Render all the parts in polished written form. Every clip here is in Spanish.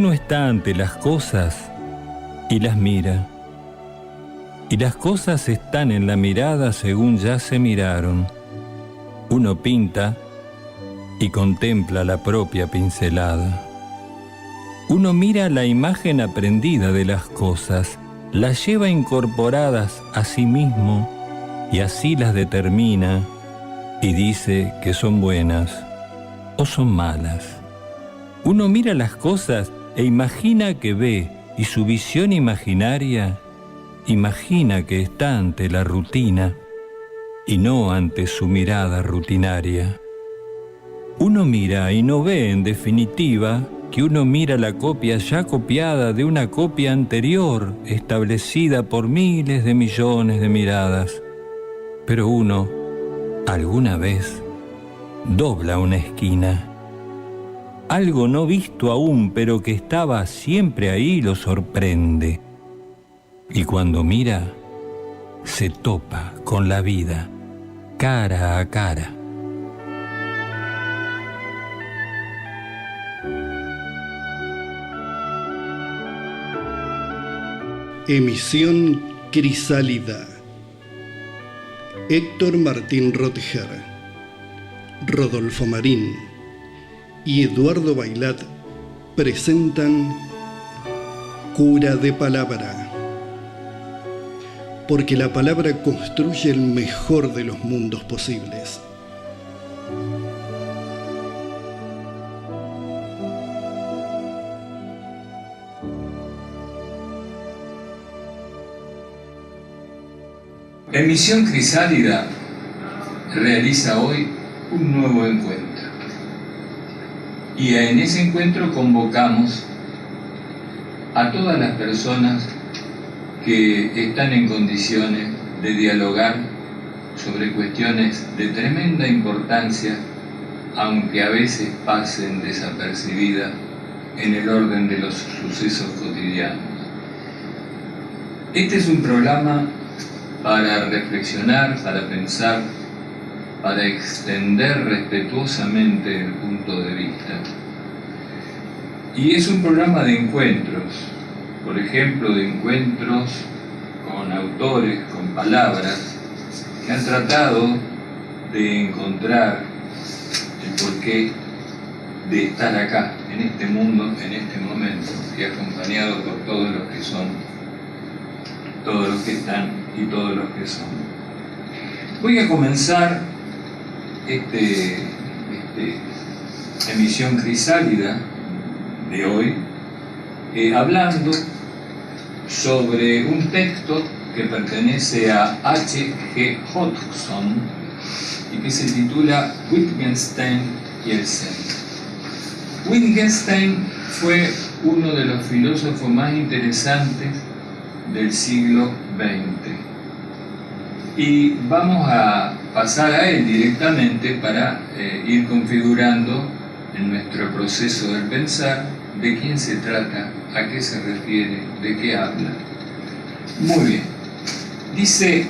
Uno está ante las cosas y las mira, y las cosas están en la mirada según ya se miraron. Uno pinta y contempla la propia pincelada. Uno mira la imagen aprendida de las cosas, las lleva incorporadas a sí mismo y así las determina y dice que son buenas o son malas. Uno mira las cosas e imagina que ve, y su visión imaginaria imagina que está ante la rutina y no ante su mirada rutinaria. Uno mira y no ve, en definitiva, que uno mira la copia ya copiada de una copia anterior, establecida por miles de millones de miradas. Pero uno, alguna vez, dobla una esquina. Algo no visto aún, pero que estaba siempre ahí, lo sorprende. Y cuando mira, se topa con la vida, cara a cara. Emisión Crisálida. Héctor Martín Rotger, Rodolfo Marín y Eduardo Bailat presentan Cura de Palabra. Porque la palabra construye el mejor de los mundos posibles. Emisión Crisálida realiza hoy un nuevo encuentro. Y en ese encuentro convocamos a todas las personas que están en condiciones de dialogar sobre cuestiones de tremenda importancia, aunque a veces pasen desapercibidas en el orden de los sucesos cotidianos. Este es un programa para reflexionar, para pensar, para extender respetuosamente el punto de vista. Y es un programa de encuentros, por ejemplo, de encuentros con autores, con palabras, que han tratado de encontrar el porqué de estar acá, en este mundo, en este momento, y acompañado por todos los que son, todos los que están y todos los que son. Voy a comenzar emisión Crisálida de hoy hablando sobre un texto que pertenece a H.G. Hodgson y que se titula Wittgenstein y el Zen. Wittgenstein fue uno de los filósofos más interesantes del siglo XX. Y vamos a pasar a él directamente para ir configurando en nuestro proceso del pensar de quién se trata, a qué se refiere, de qué habla. Muy bien. Dice,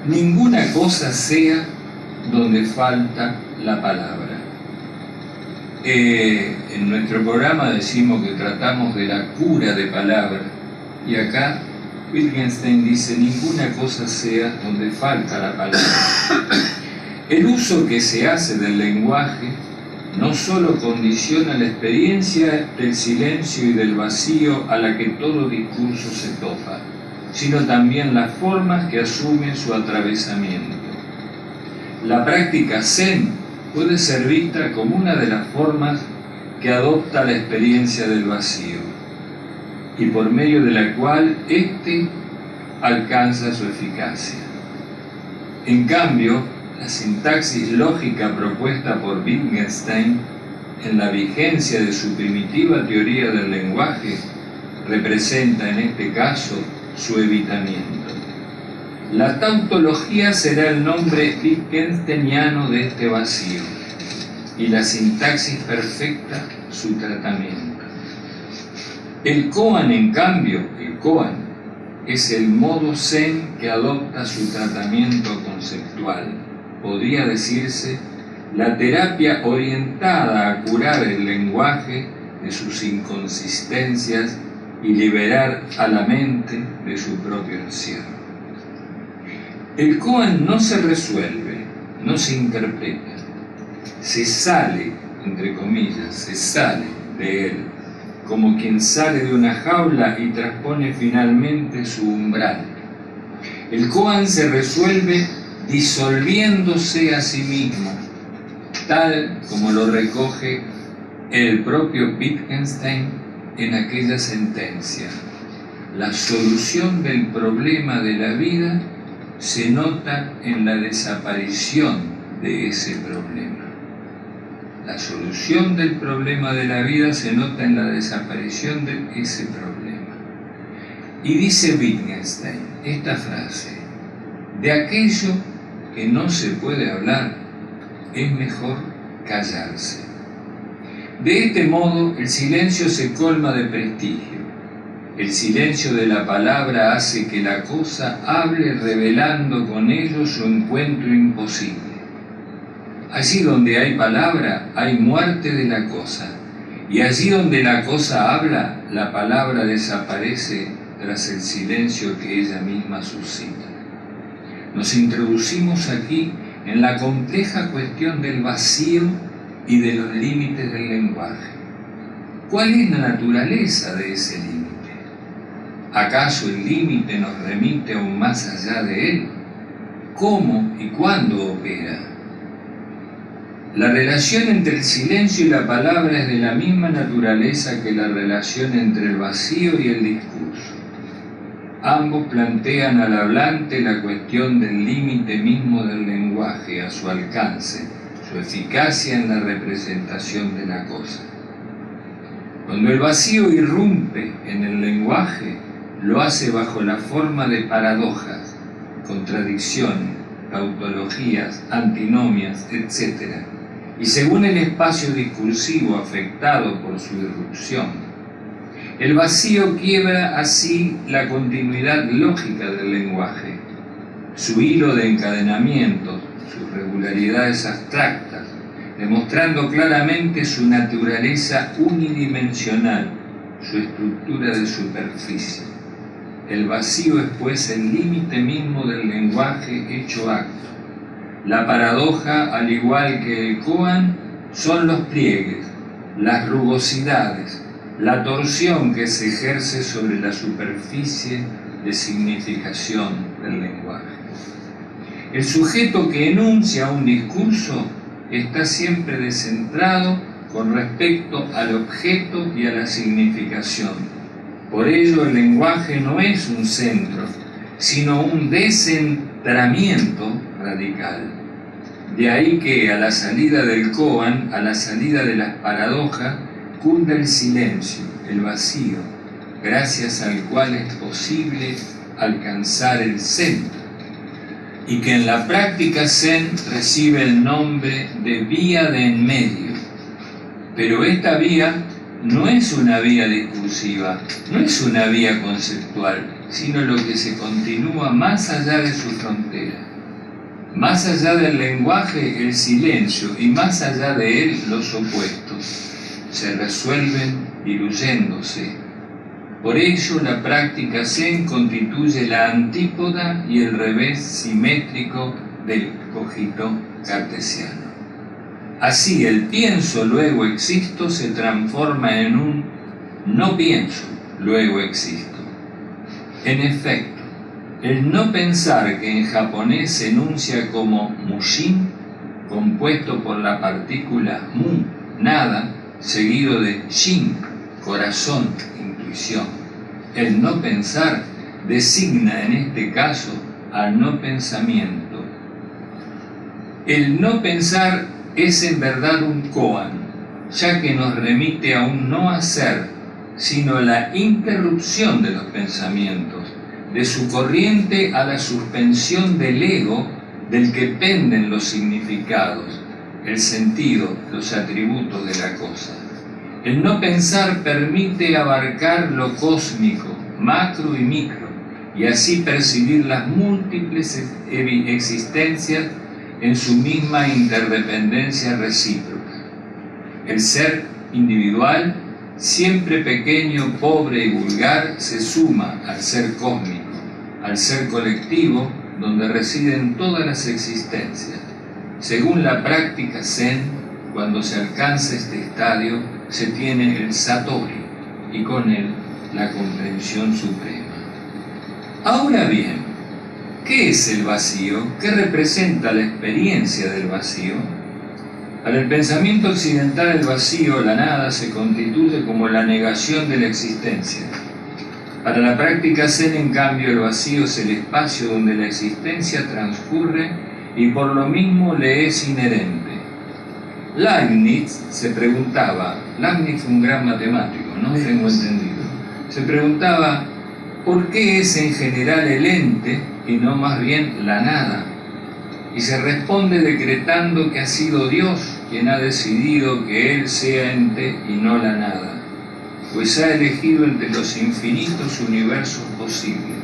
ninguna cosa sea donde falta la palabra. En nuestro programa decimos que tratamos de la cura de palabra, y acá Wittgenstein dice, ninguna cosa sea donde falta la palabra. El uso que se hace del lenguaje no solo condiciona la experiencia del silencio y del vacío a la que todo discurso se topa, sino también las formas que asumen su atravesamiento. La práctica Zen puede ser vista como una de las formas que adopta la experiencia del vacío, y por medio de la cual éste alcanza su eficacia. En cambio, la sintaxis lógica propuesta por Wittgenstein en la vigencia de su primitiva teoría del lenguaje representa en este caso su evitamiento. La tautología será el nombre wittgensteiniano de este vacío y la sintaxis perfecta su tratamiento. El koan, en cambio, el koan, es el modo zen que adopta su tratamiento conceptual. Podría decirse la terapia orientada a curar el lenguaje de sus inconsistencias y liberar a la mente de su propio encierro. El koan no se resuelve, no se interpreta, se sale, entre comillas, se sale de él, como quien sale de una jaula y transpone finalmente su umbral. El koan se resuelve disolviéndose a sí mismo, tal como lo recoge el propio Wittgenstein en aquella sentencia. La solución del problema de la vida se nota en la desaparición de ese problema. La solución del problema de la vida se nota en la desaparición de ese problema. Y dice Wittgenstein esta frase: de aquello que no se puede hablar, es mejor callarse. De este modo, el silencio se colma de prestigio. El silencio de la palabra hace que la cosa hable, revelando con ello su encuentro imposible. Allí donde hay palabra, hay muerte de la cosa, y allí donde la cosa habla, la palabra desaparece tras el silencio que ella misma suscita. Nos introducimos aquí en la compleja cuestión del vacío y de los límites del lenguaje. ¿Cuál es la naturaleza de ese límite? ¿Acaso el límite nos remite aún más allá de él? ¿Cómo y cuándo opera? La relación entre el silencio y la palabra es de la misma naturaleza que la relación entre el vacío y el discurso. Ambos plantean al hablante la cuestión del límite mismo del lenguaje, a su alcance, su eficacia en la representación de la cosa. Cuando el vacío irrumpe en el lenguaje, lo hace bajo la forma de paradojas, contradicciones, tautologías, antinomias, etc., y según el espacio discursivo afectado por su irrupción. El vacío quiebra así la continuidad lógica del lenguaje, su hilo de encadenamientos, sus regularidades abstractas, demostrando claramente su naturaleza unidimensional, su estructura de superficie. El vacío es pues el límite mismo del lenguaje hecho acto. La paradoja, al igual que el koan, son los pliegues, las rugosidades, la torsión que se ejerce sobre la superficie de significación del lenguaje. El sujeto que enuncia un discurso está siempre descentrado con respecto al objeto y a la significación. Por ello, el lenguaje no es un centro, sino un descentramiento radical. De ahí que a la salida del koan, a la salida de las paradojas, cunda el silencio, el vacío, gracias al cual es posible alcanzar el centro, y que en la práctica zen recibe el nombre de vía de en medio. Pero esta vía no es una vía discursiva, no es una vía conceptual, sino lo que se continúa más allá de su frontera. Más allá del lenguaje, el silencio, y más allá de él, los opuestos se resuelven diluyéndose. Por ello, la práctica zen constituye la antípoda y el revés simétrico del cogito cartesiano. Así, el pienso, luego existo, se transforma en un no pienso, luego existo. En efecto, el no pensar, que en japonés se enuncia como mushin, compuesto por la partícula mu, nada, seguido de shin, corazón, intuición. El no pensar designa en este caso al no pensamiento. El no pensar es en verdad un koan, ya que nos remite a un no hacer, sino a la interrupción de los pensamientos, de su corriente a la suspensión del ego del que penden los significados, el sentido, los atributos de la cosa. El no pensar permite abarcar lo cósmico, macro y micro, y así percibir las múltiples existencias en su misma interdependencia recíproca. El ser individual siempre pequeño, pobre y vulgar, se suma al ser cósmico, al ser colectivo, donde residen todas las existencias. Según la práctica Zen, cuando se alcanza este estadio, se tiene el Satori y con él la comprensión suprema. Ahora bien, ¿qué es el vacío? ¿Qué representa la experiencia del vacío? Para el pensamiento occidental, el vacío, la nada, se constituye como la negación de la existencia. Para la práctica Zen, en cambio, el vacío es el espacio donde la existencia transcurre y por lo mismo le es inherente. Leibniz se preguntaba, Leibniz fue un gran matemático, no tengo entendido, se preguntaba ¿por qué es en general el ente y no más bien la nada? Y se responde decretando que ha sido Dios quien ha decidido que Él sea ente y no la nada, pues ha elegido entre los infinitos universos posibles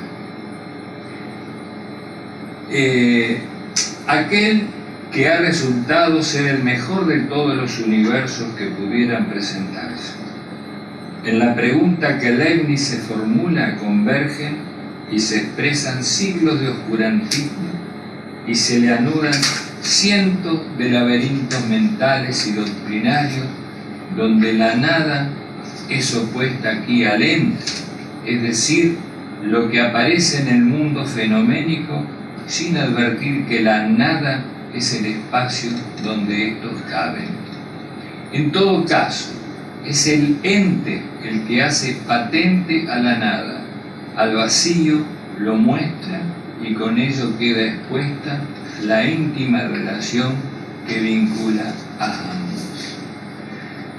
aquel que ha resultado ser el mejor de todos los universos que pudieran presentarse. En la pregunta que Leibniz se formula convergen y se expresan siglos de oscurantismo y se le anudan cientos de laberintos mentales y doctrinarios donde la nada es opuesta aquí al ente, es decir, lo que aparece en el mundo fenoménico sin advertir que la nada es el espacio donde estos caben. En todo caso, es el ente el que hace patente a la nada, al vacío lo muestra y con ello queda expuesta la íntima relación que vincula a ambos.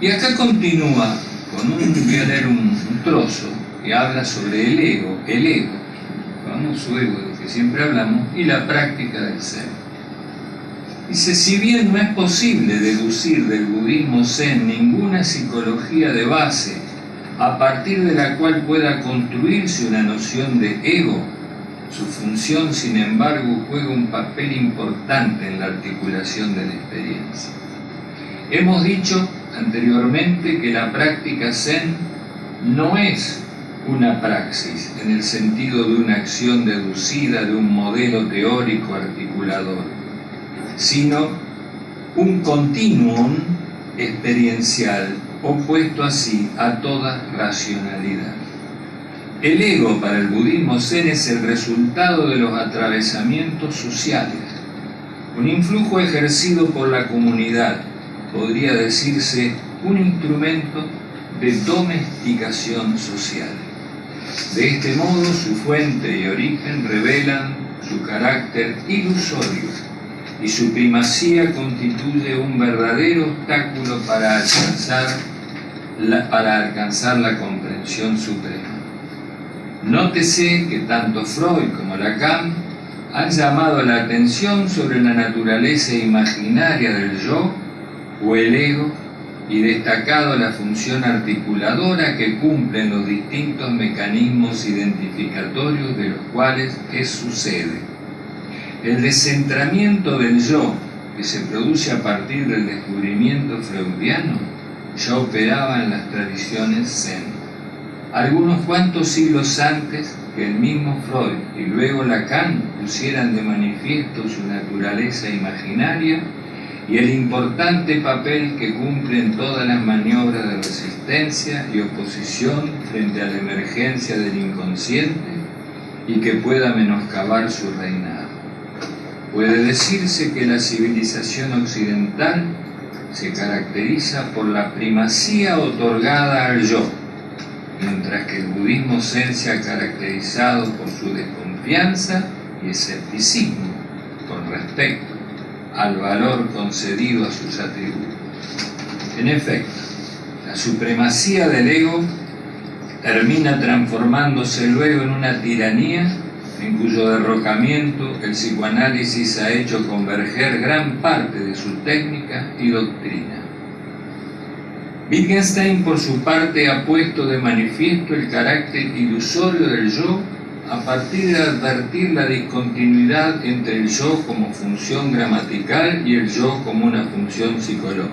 Y acá continúa con voy a leer un trozo que habla sobre el ego, el famoso ego del que siempre hablamos, y la práctica del ser. Dice, si bien no es posible deducir del budismo Zen ninguna psicología de base a partir de la cual pueda construirse una noción de ego, su función, sin embargo, juega un papel importante en la articulación de la experiencia. Hemos dicho anteriormente que la práctica Zen no es una praxis en el sentido de una acción deducida de un modelo teórico articulador, sino un continuum experiencial opuesto así a toda racionalidad. El ego para el budismo Zen es el resultado de los atravesamientos sociales, un influjo ejercido por la comunidad, podría decirse un instrumento de domesticación social. De este modo, su fuente y origen revelan su carácter ilusorio y su primacía constituye un verdadero obstáculo para alcanzar la comprensión suprema. Nótese que tanto Freud como Lacan han llamado la atención sobre la naturaleza imaginaria del yo o el ego y destacado la función articuladora que cumplen los distintos mecanismos identificatorios de los cuales es su sede. El descentramiento del yo, que se produce a partir del descubrimiento freudiano, ya operaba en las tradiciones Zen. Algunos cuantos siglos antes que el mismo Freud y luego Lacan pusieran de manifiesto su naturaleza imaginaria y el importante papel que cumplen todas las maniobras de resistencia y oposición frente a la emergencia del inconsciente y que pueda menoscabar su reinado. Puede decirse que la civilización occidental se caracteriza por la primacía otorgada al yo, mientras que el budismo Zen se ha caracterizado por su desconfianza y escepticismo con respecto al valor concedido a sus atributos. En efecto, la supremacía del ego termina transformándose luego en una tiranía en cuyo derrocamiento el psicoanálisis ha hecho converger gran parte de su técnica y doctrina. Wittgenstein, por su parte, ha puesto de manifiesto el carácter ilusorio del yo a partir de advertir la discontinuidad entre el yo como función gramatical y el yo como una función psicológica.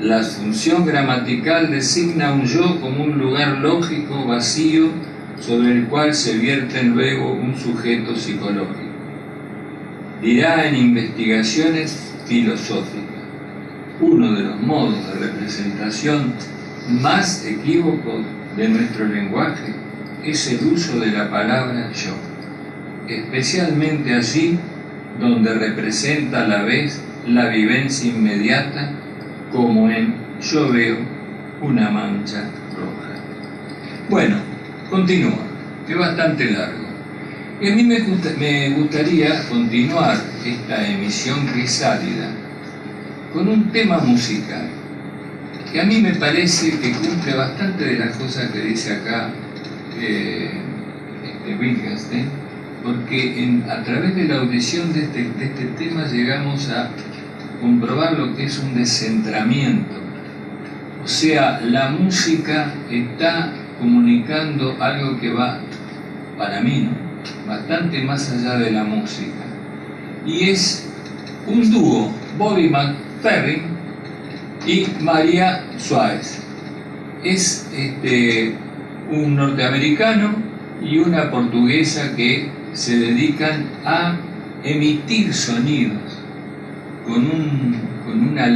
La función gramatical designa un yo como un lugar lógico, vacío, sobre el cual se vierte luego un sujeto psicológico. Dirá en investigaciones filosóficas, uno de los modos de representación más equívocos de nuestro lenguaje es el uso de la palabra yo, especialmente allí donde representa a la vez la vivencia inmediata, como en yo veo una mancha roja. Bueno, continúa, es bastante largo. Y a mí me gustaría continuar esta emisión crisálida con un tema musical que a mí me parece que cumple bastante de las cosas que dice acá Wittgenstein, porque a través de la audición de este tema llegamos a comprobar lo que es un descentramiento. O sea, la música está comunicando algo que va, para mí, ¿no?, bastante más allá de la música. Y es un dúo, Bobby McFerrin y María Suárez. Es un norteamericano y una portuguesa que se dedican a emitir sonidos con una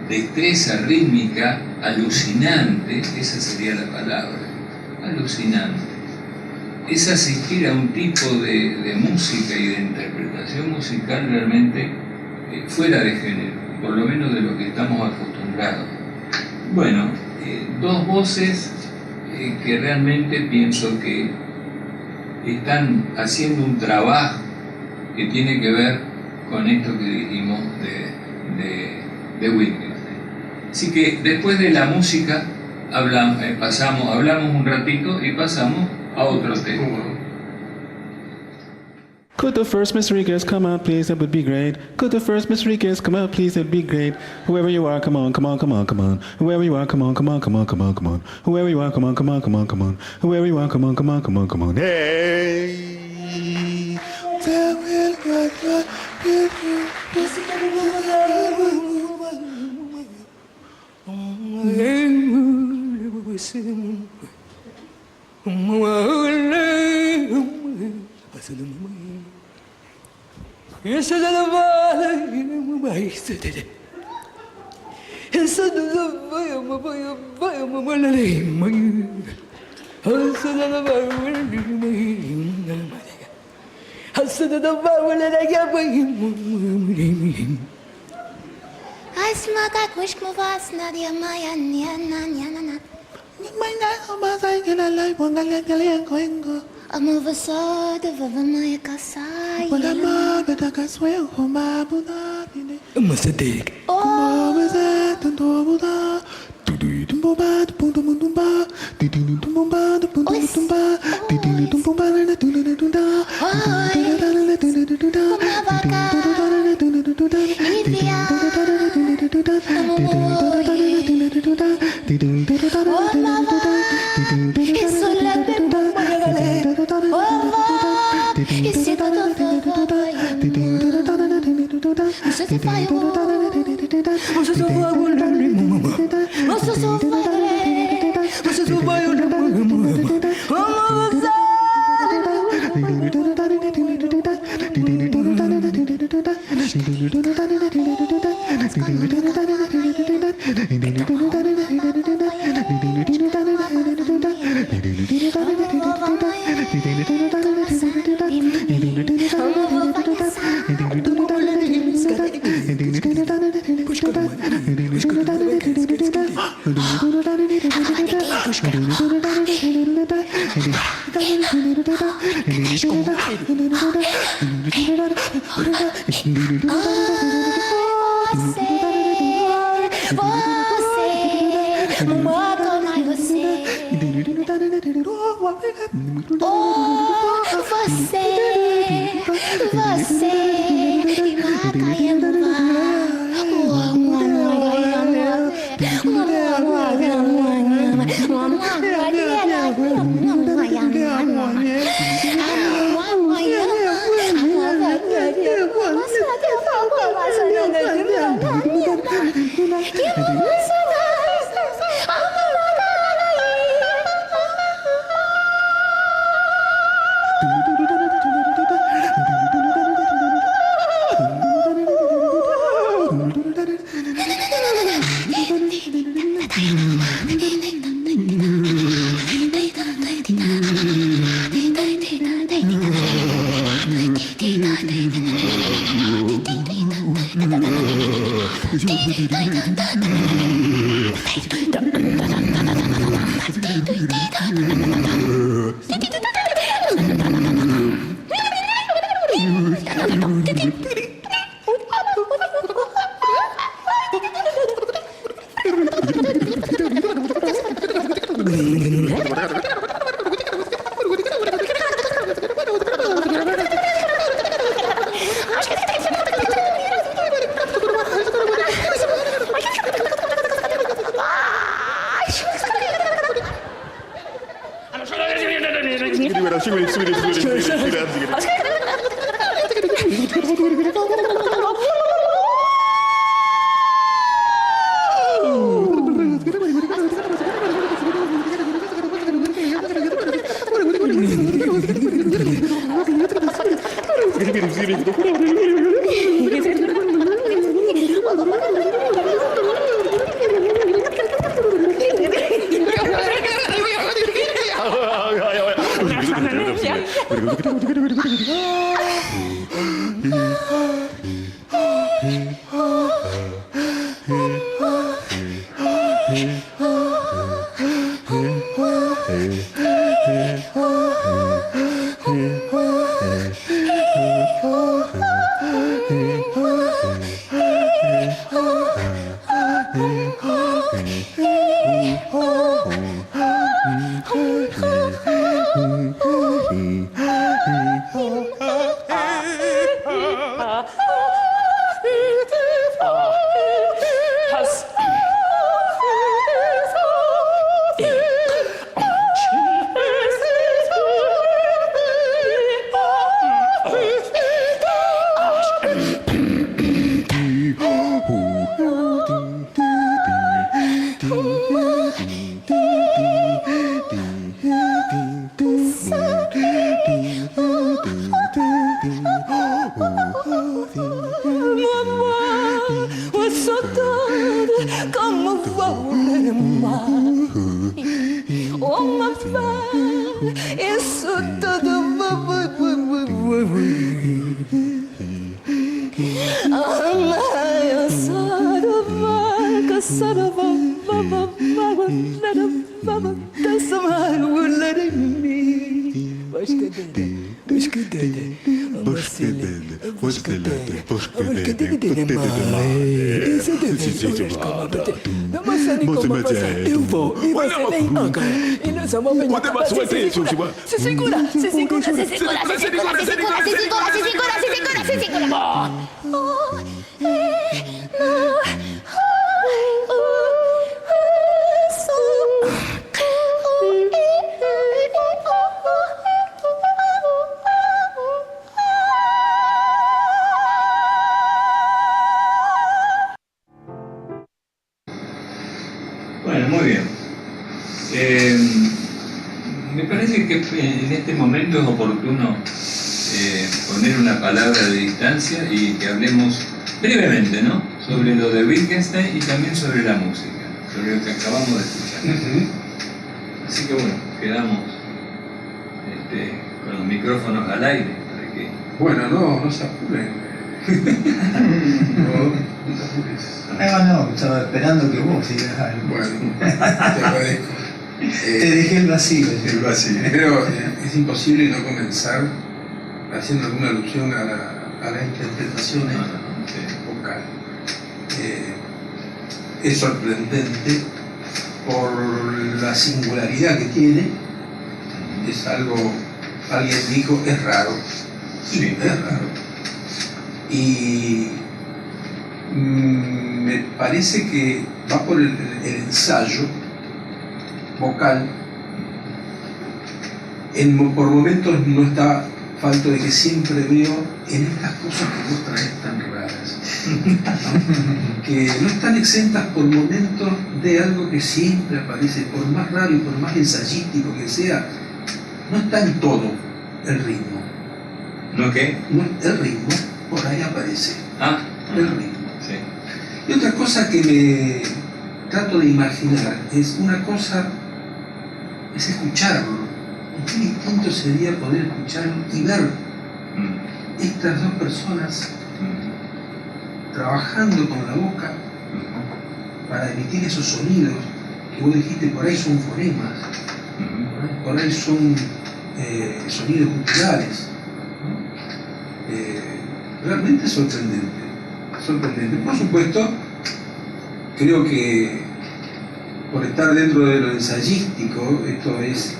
destreza rítmica alucinante, esa sería la palabra, alucinante. Es asistir a un tipo de música y de interpretación musical realmente fuera de género, por lo menos de lo que estamos acostumbrados. Bueno, dos voces que realmente pienso que están haciendo un trabajo que tiene que ver con esto que dijimos de Wittgenstein. Así que después de la música hablamos un ratito y pasamos a otro tema. Could the first Miss Rodriguez come out, please? That would be great. Could the first Miss Rodriguez come out, please? That'd be great. Whoever you are, come on, come on, come on, come on. Whoever you are, come on, come on, come on, come on, come on. Whoever you are, come on, come on, come on, come on. Whoever you are, come on, come on, come on, come on. Hey. Bueno, muy bien. Me parece que en este momento es oportuno poner una palabra de distancia y que hablemos brevemente, ¿no?, sobre lo de Wittgenstein y también sobre la música, sobre lo que acabamos de escuchar. Así que bueno, quedamos con los micrófonos al aire para que... Bueno, no se apuren. No te apures. No, estaba esperando que vos digas algo. Bueno, te agradezco. Te dejé el vacío. Pero es imposible no comenzar haciendo alguna alusión a la interpretación vocal. Es sorprendente por la singularidad que tiene. Es algo, alguien dijo, es raro. Sí, es raro. Y me parece que va por el ensayo vocal. Por momentos no está falto de que siempre veo en estas cosas que vos traes tan raras, ¿no? Que no están exentas por momentos de algo que siempre aparece, por más raro y por más ensayístico que sea, no está en todo el ritmo. ¿No qué? No, el ritmo por ahí aparece. El ritmo. Sí. Y otra cosa que me trato de imaginar es una cosa, es escucharlo. ¿Y qué distinto sería poder escucharlo y ver estas dos personas trabajando con la boca para emitir esos sonidos que vos dijiste, por ahí son fonemas, ¿no? Por ahí son sonidos culturales, ¿no? Realmente sorprendente, sorprendente. Por supuesto, creo que por estar dentro de lo ensayístico, esto es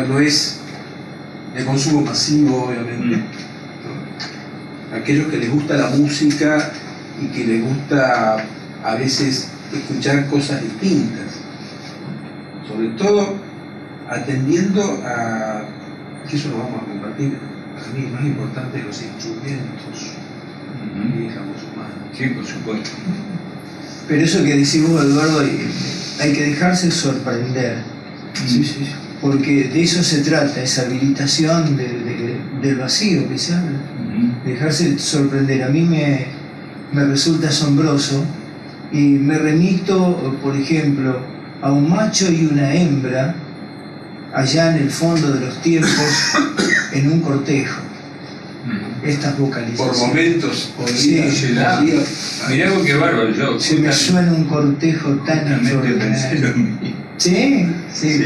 no es de consumo masivo, obviamente. ¿No? Aquellos que les gusta la música y que les gusta a veces escuchar cosas distintas, ¿no? Sobre todo atendiendo a, que eso lo vamos a compartir, para mí es más importante, los instrumentos y la voz humana. Sí, por supuesto. Pero eso que decís vos, Eduardo, hay que dejarse sorprender. Sí, sí, sí. Porque de eso se trata, esa habilitación del vacío que se habla. Dejarse sorprender. A mí me resulta asombroso y me remito, por ejemplo, a un macho y una hembra allá en el fondo de los tiempos en un cortejo. Estas vocalizaciones. Por momentos, Sí, Mirá vos qué bárbaro, yo. Se me suena un cortejo tan extraordinario. Sí, sí.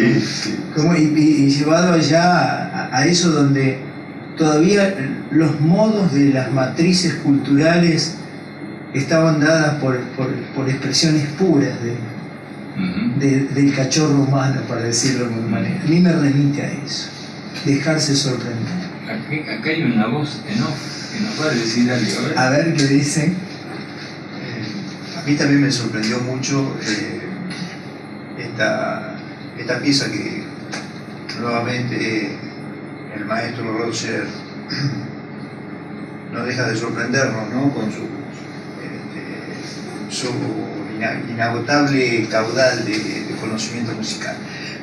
Como, y llevado allá a eso donde todavía los modos de las matrices culturales estaban dadas por expresiones puras del cachorro humano, para decirlo de alguna manera. A mí me remite a eso, dejarse sorprender. Acá hay una voz en off que nos va a decir algo. A ver qué dice. A mí también me sorprendió mucho esta pieza que nuevamente el maestro Rosser no deja de sorprendernos, ¿no? Con su inagotable caudal de conocimiento musical.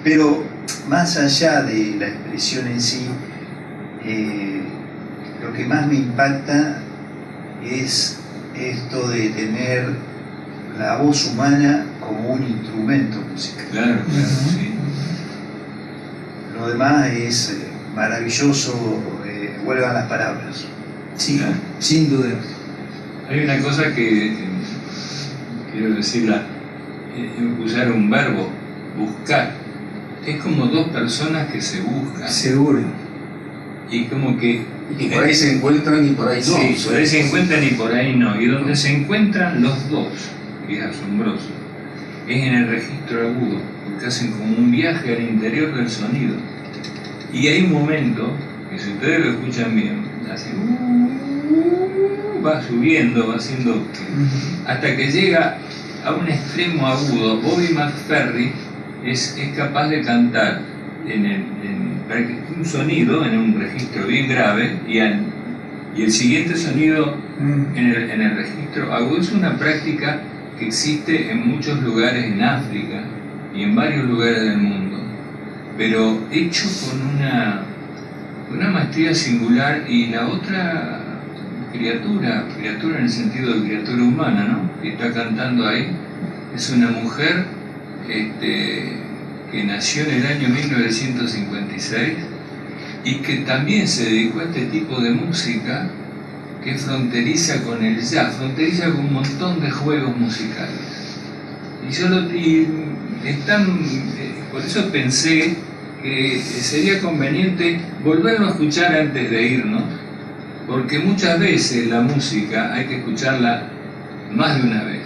Pero más allá de la expresión en sí, lo que más me impacta es esto de tener la voz humana como un instrumento musical. Claro, sí. Lo demás es maravilloso, vuelvan las palabras. Sí, Claro. sin duda. Hay una cosa que quiero decirla, usar un verbo, buscar. Es como dos personas que se buscan. Seguro. Y como que... Y por ahí se encuentran y por ahí no. Sí, por ahí se encuentran y por ahí no. Y donde se encuentran los dos, que es asombroso, es en el registro agudo, porque hacen como un viaje al interior del sonido. Y hay un momento, que si ustedes lo escuchan bien, hace va subiendo, va haciendo, hasta que llega a un extremo agudo. Bobby McFerrin es capaz de cantar en un sonido, en un registro bien grave, y el siguiente sonido en el registro agudo. Es una práctica que existe en muchos lugares en África y en varios lugares del mundo, pero hecho con una maestría singular. Y la otra criatura en el sentido de criatura humana, ¿no?, que está cantando ahí, es una mujer que nació en el año 1956 y que también se dedicó a este tipo de música, que es fronteriza con el jazz, fronteriza con un montón de juegos musicales. Por eso pensé que sería conveniente volverlo a escuchar antes de irnos, porque muchas veces la música hay que escucharla más de una vez.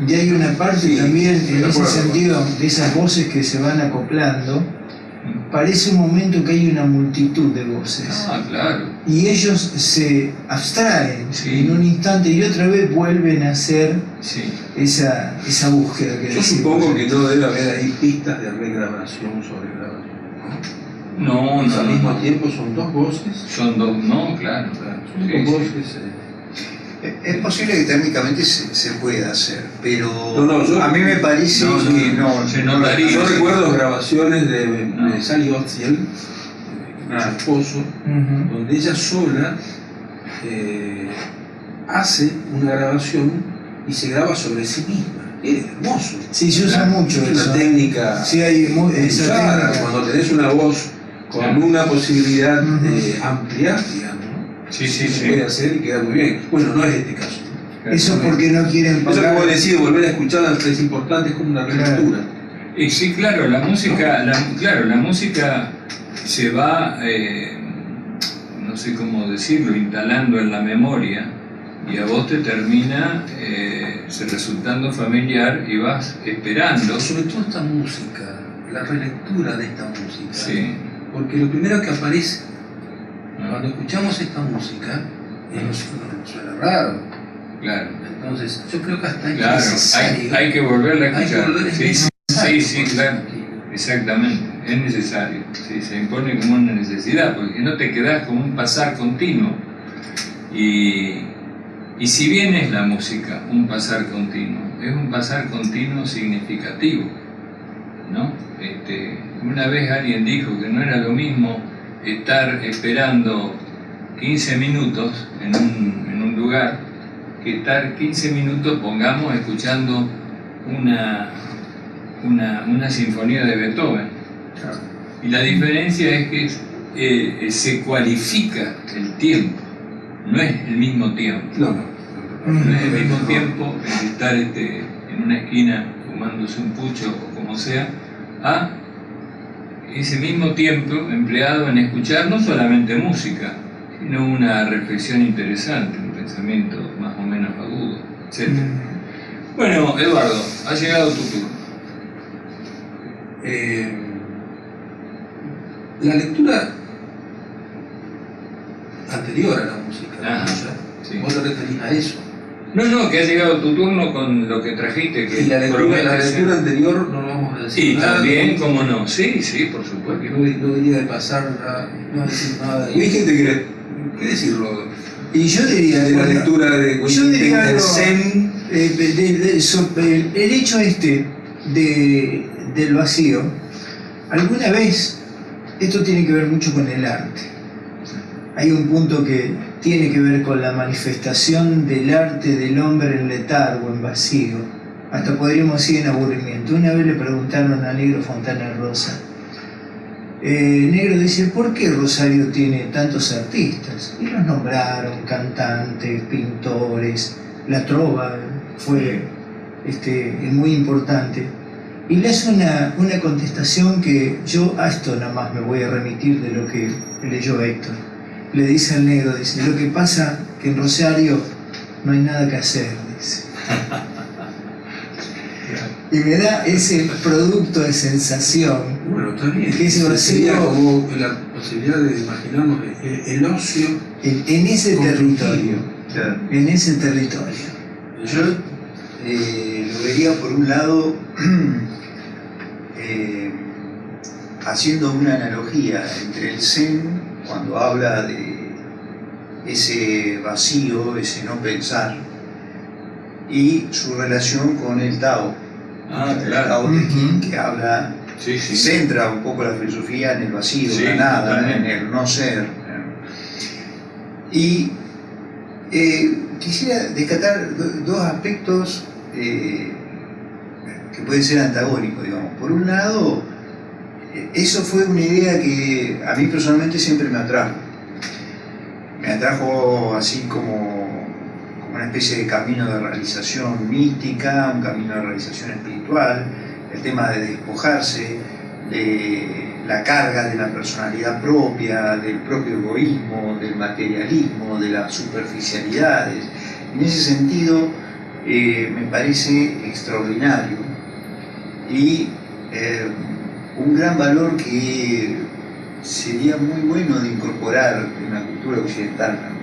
Y hay una parte Sí, también, en de ese acuerdo. sentido, de esas voces que se van acoplando, parece un momento que hay una multitud de voces. Ah, claro. Y ellos se abstraen Sí. en un instante y otra vez vuelven a hacer Sí. esa búsqueda que Yo decimos. supongo que no debe haber ahí pistas de regrabación sobre grabación, ¿no? No, Al mismo tiempo son dos voces. Son dos, no, claro. Son Sí, dos sí. voces. Es posible que técnicamente se pueda hacer, pero No, a mí me parece No, que no. se notaría. Yo recuerdo grabaciones de No. Sally Ostiel, su esposo, Ujú. donde ella sola hace una grabación y se graba sobre sí misma. Es hermoso. Sí, se usa mucho es eso. una técnica Sí, hay esa usada técnica. cuando tenés una voz con Claro. una posibilidad amplia, digamos, ¿no? Sí, Se puede hacer y queda muy bien. Bueno, no es este caso. Eso porque no quieren Eso pagar. que vos decís, volver a escucharla es importante, es como una relectura. Y sí, claro, la música se va, no sé cómo decirlo, instalando en la memoria y a vos te termina resultando familiar y vas esperando. Sobre todo esta música, la relectura de esta música. Sí. Porque lo primero que aparece cuando escuchamos esta música nos suena raro. Claro. Entonces, yo creo que hasta es Claro, necesario. hay que volverla a Hay que escuchar. volver a Sí, escuchar. sí, claro. Exactamente, es necesario. Sí, se impone como una necesidad, porque no te quedás como un pasar continuo. Y si bien es la música un pasar continuo, es un pasar continuo significativo, ¿no? Una vez alguien dijo que no era lo mismo estar esperando 15 minutos en un lugar que estar 15 minutos, pongamos, escuchando una sinfonía de Beethoven. Y la diferencia es que se cualifica el tiempo, no es el mismo tiempo. No es el mismo tiempo el estar en una esquina fumándose un pucho o como sea, a ese mismo tiempo empleado en escuchar no solamente música, sino una reflexión interesante, un pensamiento más o menos agudo, etc. Bueno, Eduardo, ha llegado tu turno. La lectura anterior a la música, Ajá, ¿no? sí. Vos te referís a eso. No, que ha llegado tu turno con lo que trajiste, que Y la promete ser- lectura anterior no lo vamos a decir. Y nada, también, no, cómo no, sí, por supuesto. no debería de pasar, no decir nada. Y hay gente que quiere decirlo. Y yo diría, De la bueno, lectura de yo diría del algo, Zen. el hecho del vacío, alguna vez, esto tiene que ver mucho con el arte. Hay un punto que tiene que ver con la manifestación del arte del hombre en letargo, en vacío, hasta podríamos decir en aburrimiento. Una vez le preguntaron a Negro Fontana Rosa, Negro dice, ¿por qué Rosario tiene tantos artistas? Y los nombraron, cantantes, pintores, la trova fue muy importante. Y le hace una contestación que yo a esto nada más me voy a remitir de lo que leyó Héctor. Le dice al Negro, dice, lo que pasa que en Rosario no hay nada que hacer, dice. Y me da ese producto de sensación. Bueno, está bien. Que ese vacío, sería como la posibilidad de imaginarnos el ocio en ese territorio. Claro. En ese territorio. Yo lo vería por un lado haciendo una analogía entre el Zen, cuando habla de ese vacío, ese no pensar, y su relación con el Tao. El Tao Te Ching, que habla, Sí. centra un poco la filosofía en el vacío, Sí, la nada, totalmente. en el no ser. Y quisiera descartar dos aspectos que pueden ser antagónicos, digamos. Por un lado, eso fue una idea que a mí personalmente siempre me atrajo. Me atrajo así como una especie de camino de realización mística, un camino de realización espiritual, el tema de despojarse de la carga de la personalidad propia, del propio egoísmo, del materialismo, de las superficialidades. En ese sentido, me parece extraordinario y un gran valor que sería muy bueno de incorporar en la cultura occidental también.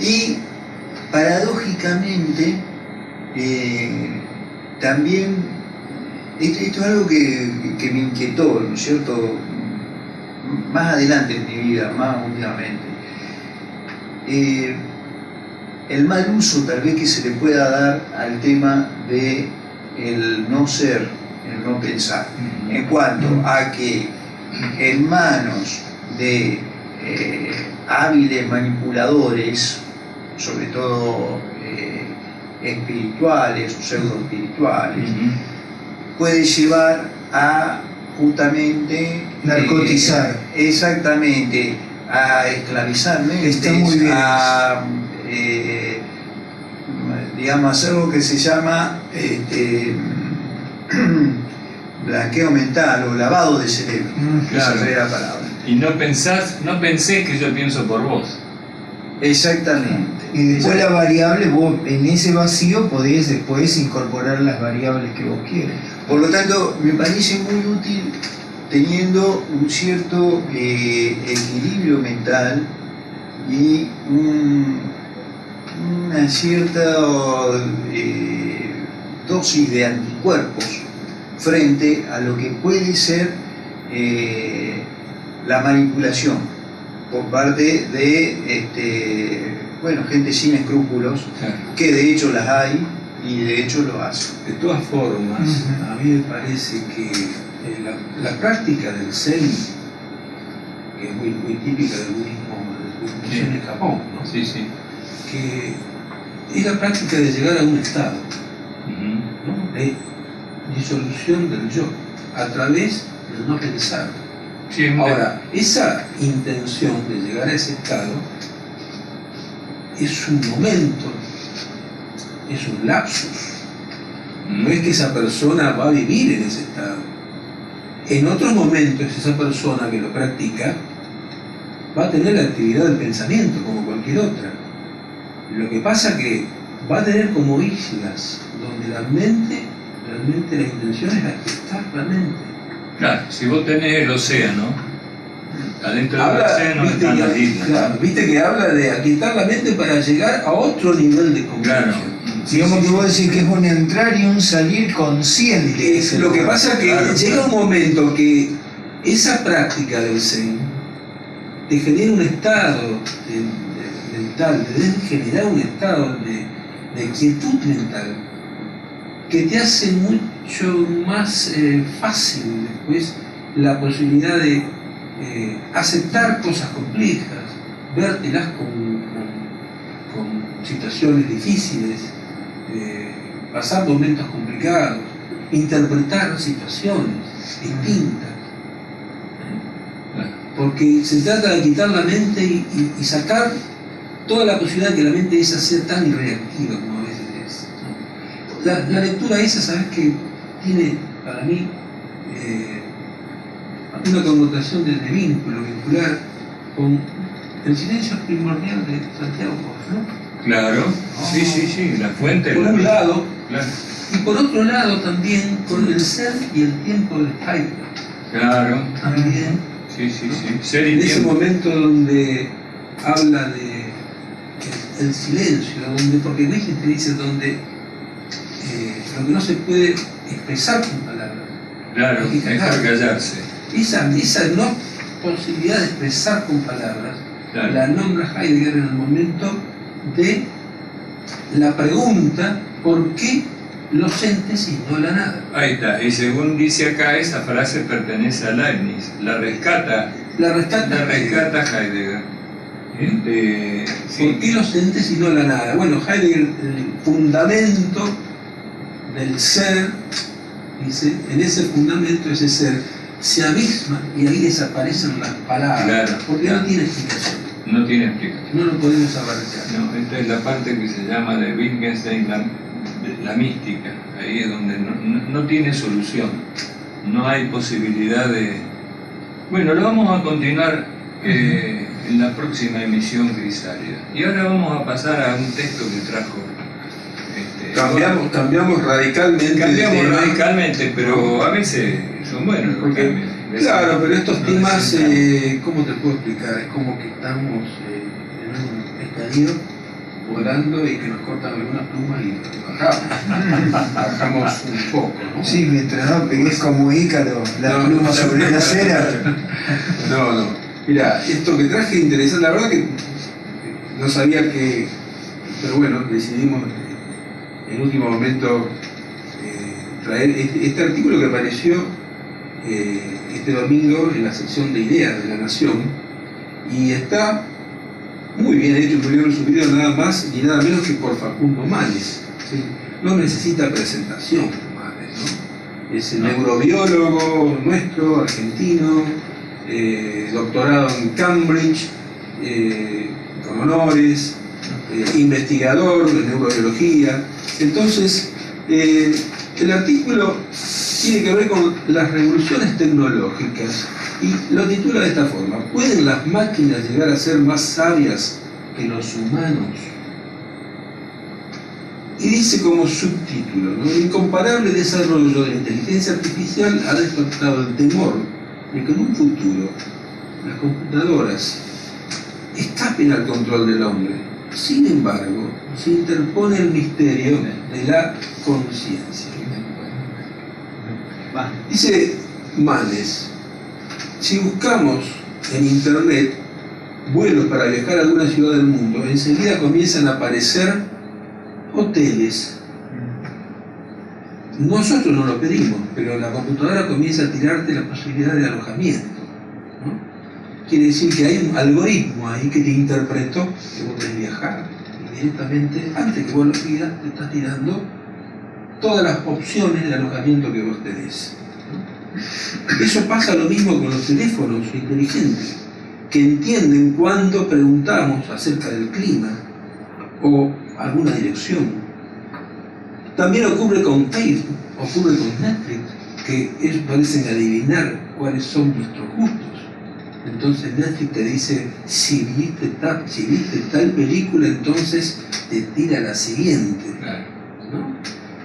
Y paradójicamente, también esto es algo que me inquietó, ¿no es cierto?, más adelante en mi vida, más últimamente. El mal uso tal vez que se le pueda dar al tema de el no ser, el no pensar, en cuanto a que en manos de hábiles manipuladores, sobre todo espirituales o pseudo espirituales, puede llevar a justamente narcotizar. Exactamente, a esclavizar mentes, Está muy bien. a digamos, algo que se llama blanqueo mental o lavado de cerebro. Claro. Esa era la palabra. Y no pensés que yo pienso por vos. Exactamente. Y después la variable, vos en ese vacío podés después incorporar las variables que vos quieras. Por lo tanto, me parece muy útil teniendo un cierto equilibrio mental y una cierta dosis de anticuerpos frente a lo que puede ser la manipulación por parte de gente sin escrúpulos, Claro. que de hecho las hay y de hecho lo hacen. De todas formas, a mí me parece que la práctica del Zen, que es muy, muy típica del budismo Zen en Japón, ¿no? Sí, sí. Que es la práctica de llegar a un estado, Ujú. ¿no? De disolución del yo a través del no pensar. Sí, Ahora, esa intención de llegar a ese estado es un momento, es un lapsus. No es que esa persona va a vivir en ese estado. En otros momentos esa persona que lo practica va a tener la actividad del pensamiento como cualquier otra. Lo que pasa que va a tener como islas donde la mente, realmente la intención es aquietar la mente. Claro, si vos tenés el océano, adentro del Habla, océano viste, están las islas. claro, viste que habla de aquietar la mente para llegar a otro nivel de comprensión. Claro. Digamos que vos decís que es un entrar y un salir consciente. Es lo que pasa que Claro, llega claro. un momento que esa práctica del Zen te genera un estado mental, te debe generar un estado de quietud mental que te hace mucho más fácil después la posibilidad de aceptar cosas complejas, vértelas con situaciones difíciles, pasar momentos complicados, interpretar situaciones distintas. Porque se trata de quitar la mente y sacar toda la posibilidad de que la mente esa sea tan reactiva como a veces es, ¿no? La lectura esa, ¿sabes qué? Tiene para mí una connotación de vincular con el silencio primordial de Santiago Costa, ¿no? Claro, sí, sí, sí, la fuente. Por un lado, Claro. y por otro lado también con el ser y el tiempo de Heidegger. Claro. También, Sí, sí, sí. Ser y en ese tiempo. momento donde habla de el silencio, donde, porque Wittgenstein dice donde lo que no se puede expresar con palabras. Claro, hay que dejar callar. callarse. Esa no posibilidad de expresar con palabras, Claro. la nombra Heidegger en el momento de la pregunta ¿por qué los entes y no la nada? Ahí está. Y según dice acá, esa frase pertenece a Leibniz. La rescata Heidegger. Sí. ¿Por qué los entes y no la nada? Bueno, Heidegger, el fundamento del ser, dice, en ese fundamento ese ser se abisma y ahí desaparecen las palabras, Claro, porque claro. no tiene explicación, No tiene explicación. no lo podemos abarcar. No, esta es la parte que se llama de Wittgenstein la mística. Ahí es donde no tiene solución. No hay posibilidad de... Bueno, lo vamos a continuar en la próxima emisión Crisálida. Y ahora vamos a pasar a un texto que trajo... Cambiamos radicalmente de Cambiamos tema. radicalmente, pero a veces son buenos los Porque, cambios. claro, pero estos No temas, necesitamos. ¿cómo te puedo explicar? Es como que estamos en un estadio volando y que nos cortan algunas plumas y bajamos un poco, ¿no? Sí, mientras no pegues como Ícaro la No, pluma no, sobre no. la acera. No. Mira, esto que traje es interesante, la verdad que no sabía que, pero bueno, decidimos en último momento traer este artículo que apareció este domingo en la sección de ideas de La Nación y está muy bien hecho, un libro sugerido nada más ni nada menos que por Facundo Manes, ¿sí? No necesita presentación Manes, ¿no? Es el neurobiólogo nuestro, argentino, doctorado en Cambridge, con honores, investigador de neurobiología. Entonces, el artículo tiene que ver con las revoluciones tecnológicas y lo titula de esta forma: ¿pueden las máquinas llegar a ser más sabias que los humanos? Y dice como subtítulo, ¿no? El incomparable desarrollo de la inteligencia artificial ha despertado el temor de que en un futuro las computadoras escapen al control del hombre. Sin embargo, se interpone el misterio de la conciencia. Dice Manes, si buscamos en internet vuelos para viajar a alguna ciudad del mundo, enseguida comienzan a aparecer hoteles. Nosotros no lo pedimos, pero la computadora comienza a tirarte la posibilidad de alojamiento, ¿no? Quiere decir que hay un algoritmo ahí que te interpretó que vos querés viajar y directamente, antes que vos lo pidas, te está tirando todas las opciones de alojamiento que vos tenés, ¿no? Eso pasa lo mismo con los teléfonos inteligentes, que entienden cuando preguntamos acerca del clima o alguna dirección. También ocurre con Facebook, ocurre con Netflix, que ellos parecen adivinar cuáles son nuestros gustos. Entonces Netflix te dice, si viste tal película, entonces te tira la siguiente, ¿no?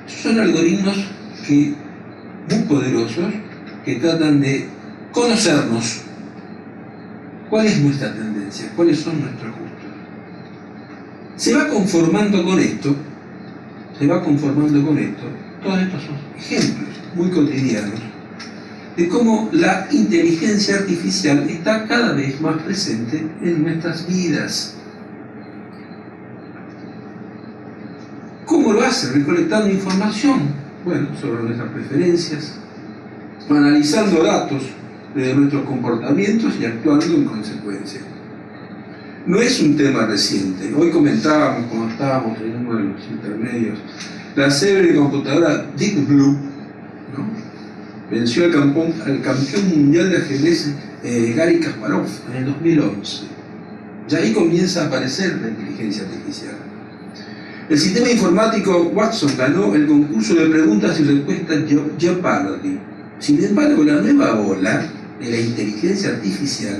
Son algoritmos muy poderosos que tratan de conocernos. ¿Cuál es nuestra tendencia? ¿Cuáles son nuestros gustos? Se va conformando con esto, todos estos son ejemplos muy cotidianos de cómo la inteligencia artificial está cada vez más presente en nuestras vidas. ¿Cómo lo hace? Recolectando información, bueno, sobre nuestras preferencias, analizando datos de nuestros comportamientos y actuando en consecuencia. No es un tema reciente. Hoy comentábamos, cuando estábamos en uno de los intermedios, la célebre computadora Deep Blue, ¿no? Venció al campeón mundial de ajedrez Garry Kasparov en el 2011. Ya ahí comienza a aparecer la inteligencia artificial. El sistema informático Watson ganó el concurso de preguntas y respuestas Jeopardy. Sin embargo, la nueva ola de la inteligencia artificial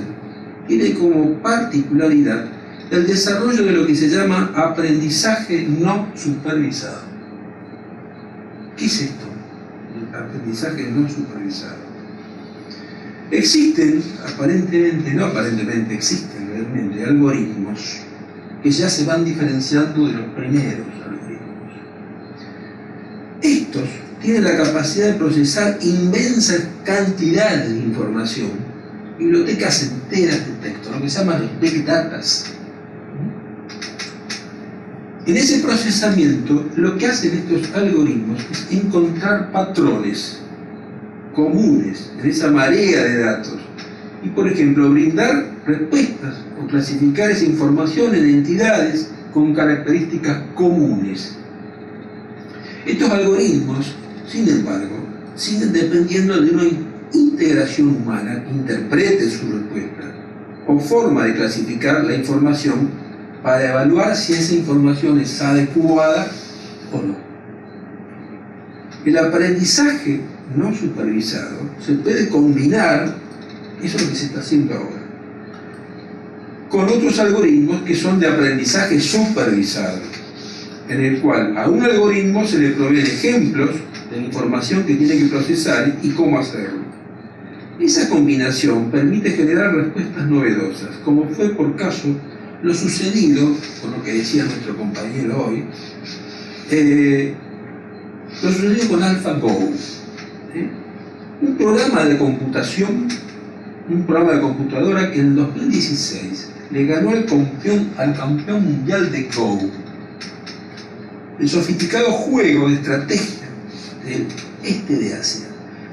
tiene como particularidad el desarrollo de lo que se llama aprendizaje no supervisado. ¿Qué es esto? El aprendizaje no supervisado. Existen, existen realmente algoritmos que ya se van diferenciando de los primeros algoritmos. Estos tienen la capacidad de procesar inmensas cantidades de información, bibliotecas enteras de texto, lo que se llama los big data. En ese procesamiento, lo que hacen estos algoritmos es encontrar patrones comunes en esa marea de datos y, por ejemplo, brindar respuestas o clasificar esa información en entidades con características comunes. Estos algoritmos, sin embargo, siguen dependiendo de una integración humana que interprete su respuesta o forma de clasificar la información para evaluar si esa información es adecuada o no. El aprendizaje no supervisado se puede combinar, eso es lo que se está haciendo ahora, con otros algoritmos que son de aprendizaje supervisado, en el cual a un algoritmo se le proveen ejemplos de la información que tiene que procesar y cómo hacerlo. Esa combinación permite generar respuestas novedosas, como fue por caso lo sucedido con lo que decía nuestro compañero hoy, lo sucedido con AlphaGo, un programa de computación, un programa de computadora que en 2016 le ganó al campeón mundial de Go, el sofisticado juego de estrategia del este de Asia,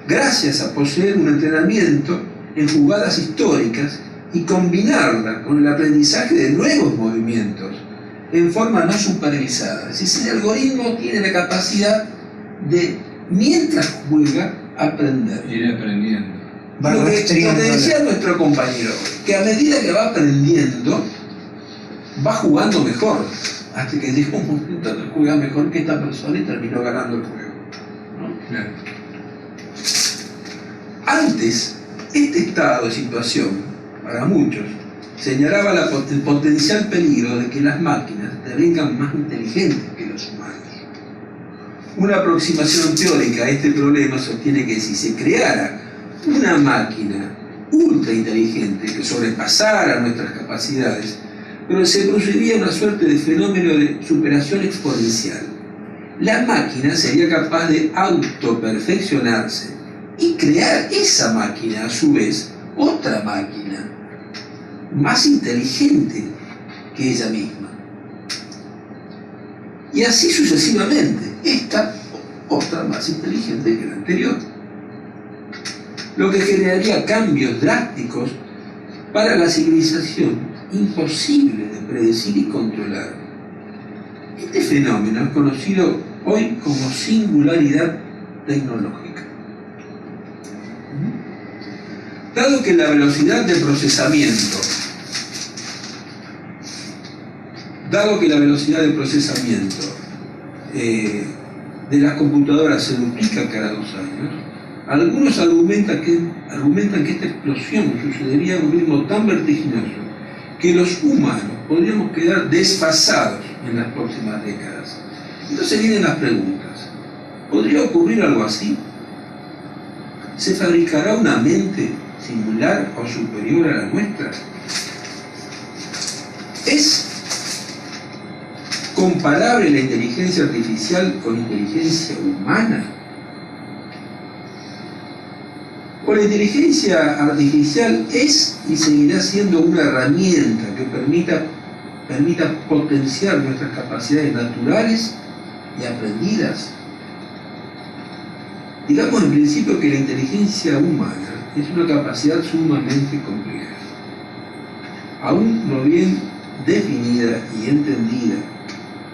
gracias a poseer un entrenamiento en jugadas históricas y combinarla con el aprendizaje de nuevos movimientos en forma no supervisada. Es decir, el algoritmo tiene la capacidad de, mientras juega, aprender. Ir aprendiendo. Lo que decía nuestro compañero, que a medida que va aprendiendo, va jugando mejor, hasta que llega un momento en que juega mejor que esta persona y terminó ganando el juego, ¿no? Claro. Antes, este estado de situación, para muchos, señalaba el potencial peligro de que las máquinas devengan más inteligentes que los humanos. Una aproximación teórica a este problema sostiene que si se creara una máquina ultra inteligente que sobrepasara nuestras capacidades, pero se produciría una suerte de fenómeno de superación exponencial. La máquina sería capaz de autoperfeccionarse y crear esa máquina, a su vez, otra máquina más inteligente que ella misma. Y así sucesivamente, esta otra más inteligente que la anterior. Lo que generaría cambios drásticos para la civilización imposible de predecir y controlar. Este fenómeno es conocido hoy como singularidad tecnológica. Dado que la velocidad de procesamiento de las computadoras se duplica cada 2 años, algunos argumentan que esta explosión sucedería a un ritmo tan vertiginoso que los humanos podríamos quedar desfasados en las próximas décadas. Entonces vienen las preguntas. ¿Podría ocurrir algo así? ¿Se fabricará una mente similar o superior a la nuestra? ¿Es comparable la inteligencia artificial con inteligencia humana? ¿O la inteligencia artificial es y seguirá siendo una herramienta que permita potenciar nuestras capacidades naturales y aprendidas? Digamos en principio que la inteligencia humana es una capacidad sumamente compleja, aún no bien definida y entendida,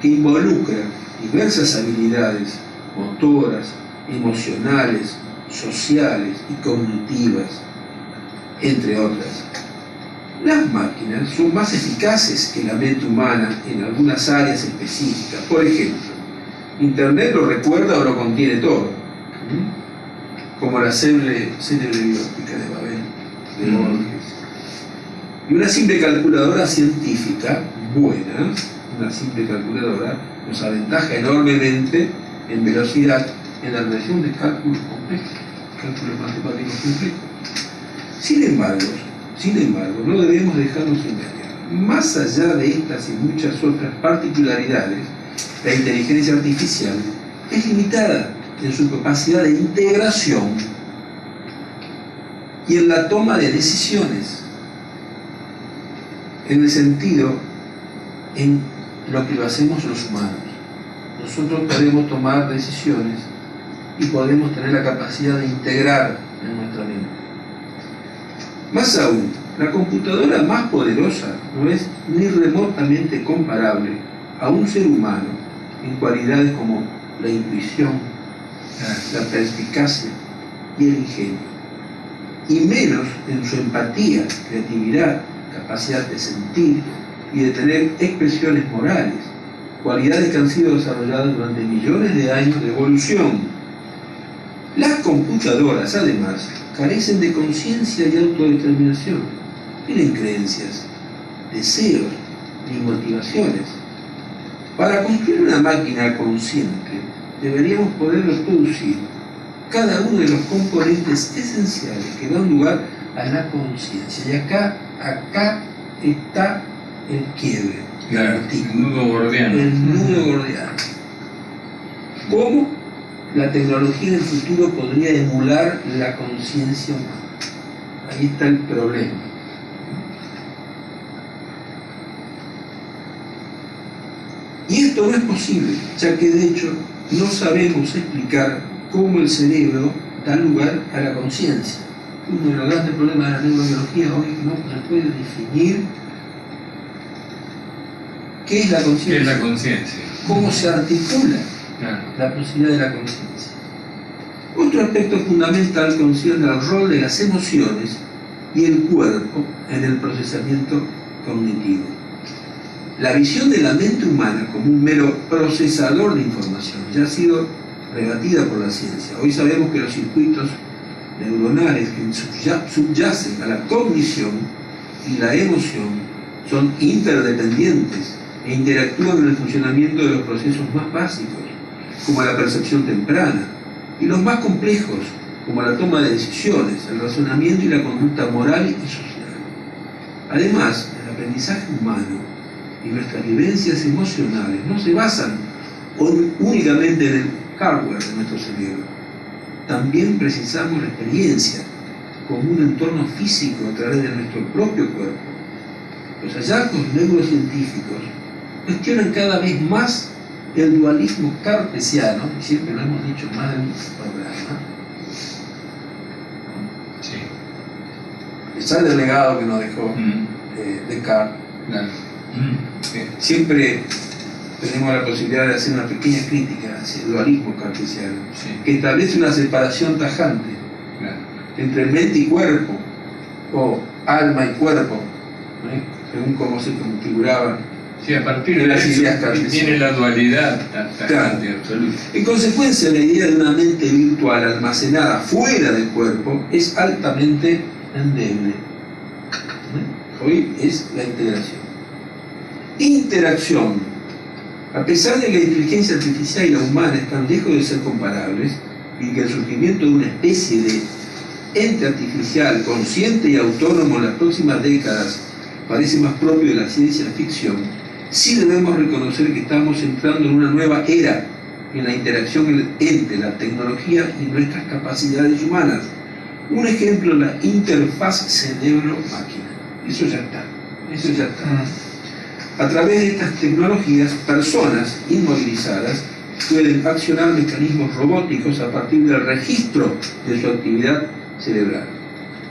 que involucra diversas habilidades motoras, emocionales, sociales y cognitivas, entre otras. Las máquinas son más eficaces que la mente humana en algunas áreas específicas. Por ejemplo, Internet lo recuerda o lo contiene todo, como la célebre biblioteca de Babel, de Borges. Y una simple calculadora científica buena, una simple calculadora, nos aventaja enormemente en velocidad en la realización de cálculos complejos, cálculos matemáticos complejos. Sin embargo, no debemos dejarnos engañar. Más allá de estas y muchas otras particularidades, la inteligencia artificial es limitada en su capacidad de integración y en la toma de decisiones, en el sentido en lo que lo hacemos los humanos. Nosotros podemos tomar decisiones y podemos tener la capacidad de integrar en nuestra mente. Más aún, la computadora más poderosa no es ni remotamente comparable a un ser humano en cualidades como la intuición, la perspicacia y el ingenio, y menos en su empatía, creatividad, capacidad de sentir y de tener expresiones morales, cualidades que han sido desarrolladas durante millones de años de evolución. Las computadoras, además, carecen de conciencia y autodeterminación, tienen creencias, deseos ni motivaciones. Para construir una máquina consciente, deberíamos poder reproducir cada uno de los componentes esenciales que dan lugar a la conciencia. Y acá está el quiebre, claro, el nudo gordiano. El nudo gordiano. ¿Cómo la tecnología del futuro podría emular la conciencia humana? Ahí está el problema. Y esto no es posible, ya que de hecho no sabemos explicar cómo el cerebro da lugar a la conciencia. Uno de los grandes problemas de la neurobiología hoy es que no se puede definir qué es la conciencia. ¿Qué es la conciencia? ¿Cómo se articula Claro. la posibilidad de la conciencia? Otro aspecto fundamental concierne al rol de las emociones y el cuerpo en el procesamiento cognitivo. La visión de la mente humana como un mero procesador de información ya ha sido rebatida por la ciencia. Hoy sabemos que los circuitos neuronales que subyacen a la cognición y la emoción son interdependientes e interactúan en el funcionamiento de los procesos más básicos, como la percepción temprana, y los más complejos, como la toma de decisiones, el razonamiento y la conducta moral y social. Además, el aprendizaje humano y nuestras vivencias emocionales no se basan únicamente en el hardware de nuestro cerebro. También precisamos la experiencia como un entorno físico a través de nuestro propio cuerpo. Los hallazgos neurocientíficos cuestionan cada vez más el dualismo cartesiano, y siempre lo hemos dicho más en el programa, Sí. a pesar del legado que nos dejó Descartes. Claro. Siempre tenemos la posibilidad de hacer una pequeña crítica hacia el dualismo cartesiano, Sí. que establece una separación tajante Claro. entre mente y cuerpo, o alma y cuerpo, según cómo se configuraban. Sí, a partir de Las eso ideas cartesianas. tiene la dualidad tajante Claro. absoluta. En consecuencia, la idea de una mente virtual almacenada fuera del cuerpo es altamente endeble. Hoy es la integración. Interacción. A pesar de que la inteligencia artificial y la humana están lejos de ser comparables, y que el surgimiento de una especie de ente artificial consciente y autónomo en las próximas décadas parece más propio de la ciencia ficción, sí debemos reconocer que estamos entrando en una nueva era en la interacción entre la tecnología y nuestras capacidades humanas. Un ejemplo, la interfaz cerebro-máquina. Eso ya está. A través de estas tecnologías, personas inmovilizadas pueden accionar mecanismos robóticos a partir del registro de su actividad cerebral.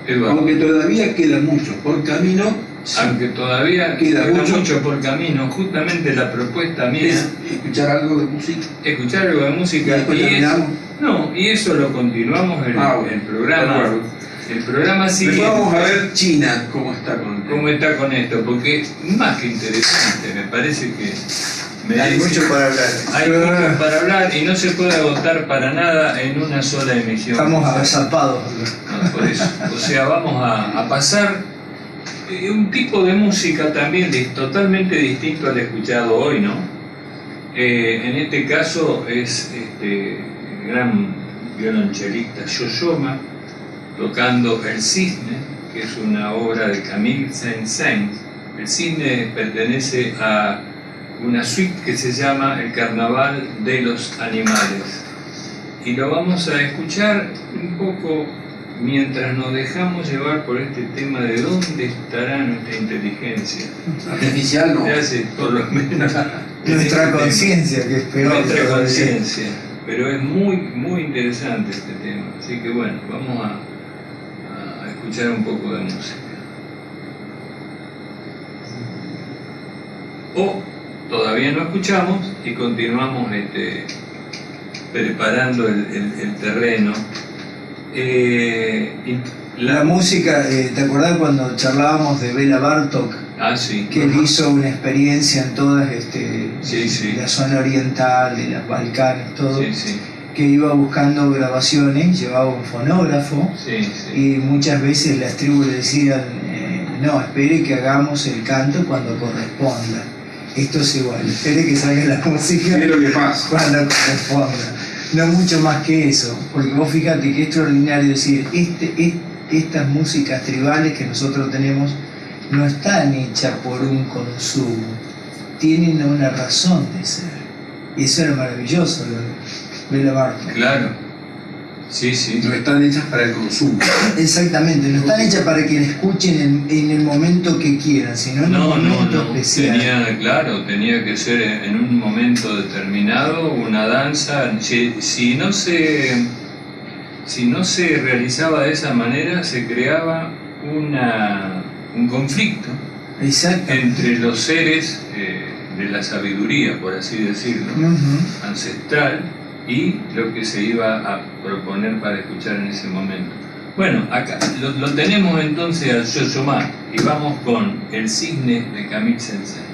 Eduardo, Aunque todavía queda mucho por camino, sí, aunque todavía Queda queda mucho. mucho por camino, justamente la propuesta mía es escuchar algo de música. escuchar algo de Y música después y eso, terminamos. no, y eso lo continuamos en Bueno, el de programa. acuerdo. El programa sigue. Después vamos a ver China cómo está con el tema. cómo está con esto, porque más que interesante, me parece que Hay mucho para hablar. hay mucho para hablar y no se puede agotar para nada en una sola emisión. Estamos agazapados. No, por eso. O sea, vamos a pasar un tipo de música también totalmente distinto al escuchado hoy, ¿no? En este caso es el gran violonchelista Yo-Yo Ma tocando El Cisne, que es una obra de Camille Saint-Saëns. El Cisne pertenece a una suite que se llama El Carnaval de los Animales. Y lo vamos a escuchar un poco mientras nos dejamos llevar por este tema de dónde estará nuestra inteligencia. Artificial no. Se hace por lo menos Nuestra conciencia, que es peor. nuestra todavía. conciencia. Pero es muy, muy interesante este tema. Así que bueno, vamos a escuchar un poco de música. O todavía no escuchamos y continuamos preparando el terreno. La música, ¿te acordás cuando charlábamos de Bela Bartók? Sí. Que él hizo una experiencia en todas Sí. la zona oriental, de las Balcanes, todo, Sí. que iba buscando grabaciones, llevaba un fonógrafo Sí. y muchas veces las tribus le decían, no, espere que hagamos el canto cuando corresponda. Esto es igual, espere que salga la música ¿Qué es lo que pasa? cuando corresponda. No mucho más que eso, porque vos fíjate que es extraordinario decir, estas músicas tribales que nosotros tenemos no están hechas por un consumo, tienen una razón de ser. Y eso era maravilloso, lo de Bela Bartók. Claro. Sí. No están hechas para el consumo. Exactamente, no están hechas para que la escuchen en el momento que quieran, sino en un momento especial. Tenía que ser en un momento determinado una danza. Si no se realizaba de esa manera, se creaba un conflicto entre los seres de la sabiduría, por así decirlo, ancestral, y lo que se iba a proponer para escuchar en ese momento. Bueno, acá lo tenemos entonces al Yo-Yo Ma y vamos con El Cisne de Camille Saint-Saëns.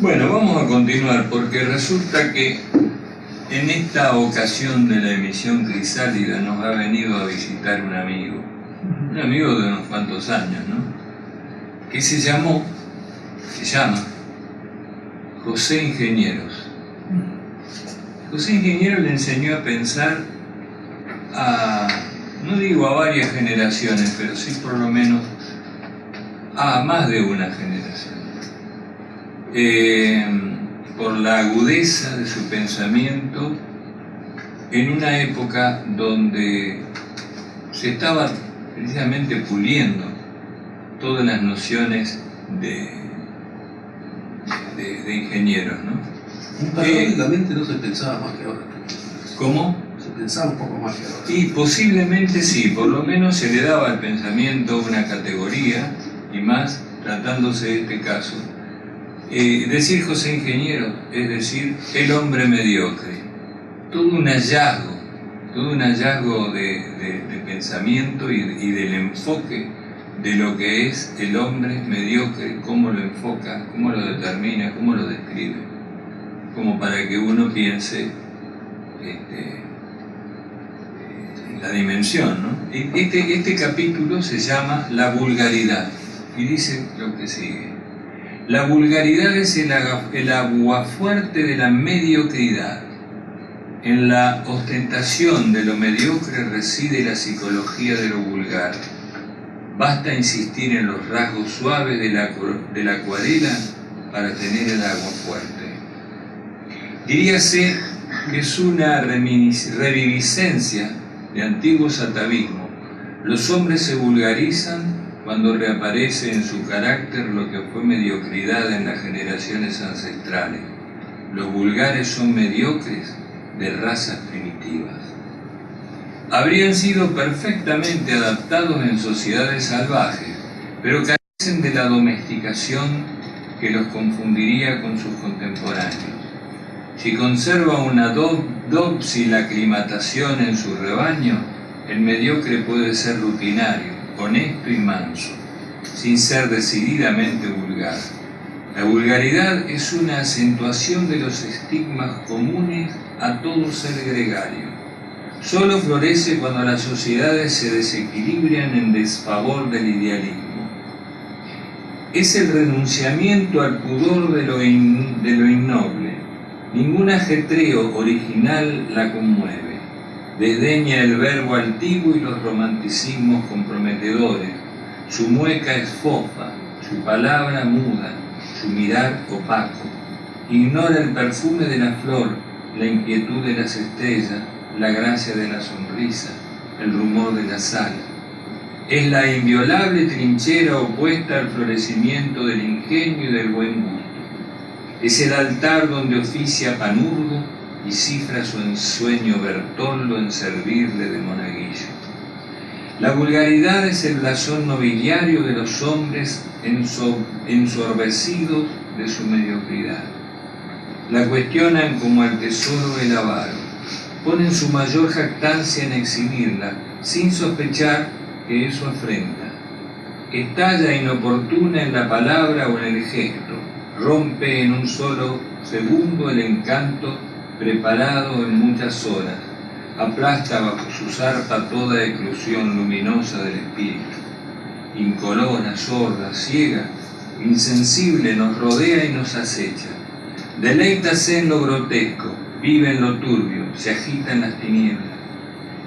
Bueno, vamos a continuar porque resulta que en esta ocasión de la emisión Crisálida nos ha venido a visitar un amigo de unos cuantos años, ¿no? Que se llama José Ingenieros. José Ingeniero le enseñó a pensar no digo a varias generaciones, pero sí por lo menos a más de una generación. Por la agudeza de su pensamiento en una época donde se estaba precisamente puliendo todas las nociones de ingenieros, ¿no? Paradójicamente no se pensaba más que ahora. ¿Cómo? Se pensaba un poco más que ahora. Y posiblemente sí, por lo menos se le daba al pensamiento una categoría, y más tratándose de este caso. Decir José Ingeniero es decir el hombre mediocre. Todo un hallazgo de pensamiento y del enfoque de lo que es el hombre mediocre, cómo lo enfoca, cómo lo determina, cómo lo describe, como para que uno piense en la dimensión, ¿no? Este capítulo se llama La vulgaridad y dice lo que sigue. La vulgaridad es el aguafuerte de la mediocridad. En la ostentación de lo mediocre reside la psicología de lo vulgar. Basta insistir en los rasgos suaves de la acuarela para tener el aguafuerte. Diríase que es una reviviscencia de antiguos atavismos. Los hombres se vulgarizan cuando reaparece en su carácter lo que fue mediocridad en las generaciones ancestrales. Los vulgares son mediocres de razas primitivas. Habrían sido perfectamente adaptados en sociedades salvajes, pero carecen de la domesticación que los confundiría con sus contemporáneos. Si conserva una dócil aclimatación en su rebaño, el mediocre puede ser rutinario, honesto y manso, sin ser decididamente vulgar. La vulgaridad es una acentuación de los estigmas comunes a todo ser gregario. Solo florece cuando las sociedades se desequilibran en desfavor del idealismo. Es el renunciamiento al pudor de lo innoble. Ningún ajetreo original la conmueve. Desdeña el verbo altivo y los romanticismos comprometedores. Su mueca es fofa, su palabra muda, su mirar opaco. Ignora el perfume de la flor, la inquietud de las estrellas, la gracia de la sonrisa, el rumor de la sal. Es la inviolable trinchera opuesta al florecimiento del ingenio y del buen gusto. Es el altar donde oficia Panurgo y cifra su ensueño Bertoldo en servirle de monaguillo. La vulgaridad es el blasón nobiliario de los hombres ensorbecidos de su mediocridad. La cuestionan como al tesoro del avaro. Ponen su mayor jactancia en exhibirla, sin sospechar que eso afrenta. Estalla inoportuna en la palabra o en el gesto. Rompe en un solo segundo el encanto preparado en muchas horas. Aplasta bajo su zarpa toda eclusión luminosa del espíritu. Incolora, sorda, ciega, insensible nos rodea y nos acecha. Deleítase en lo grotesco, vive en lo turbio, se agita en las tinieblas.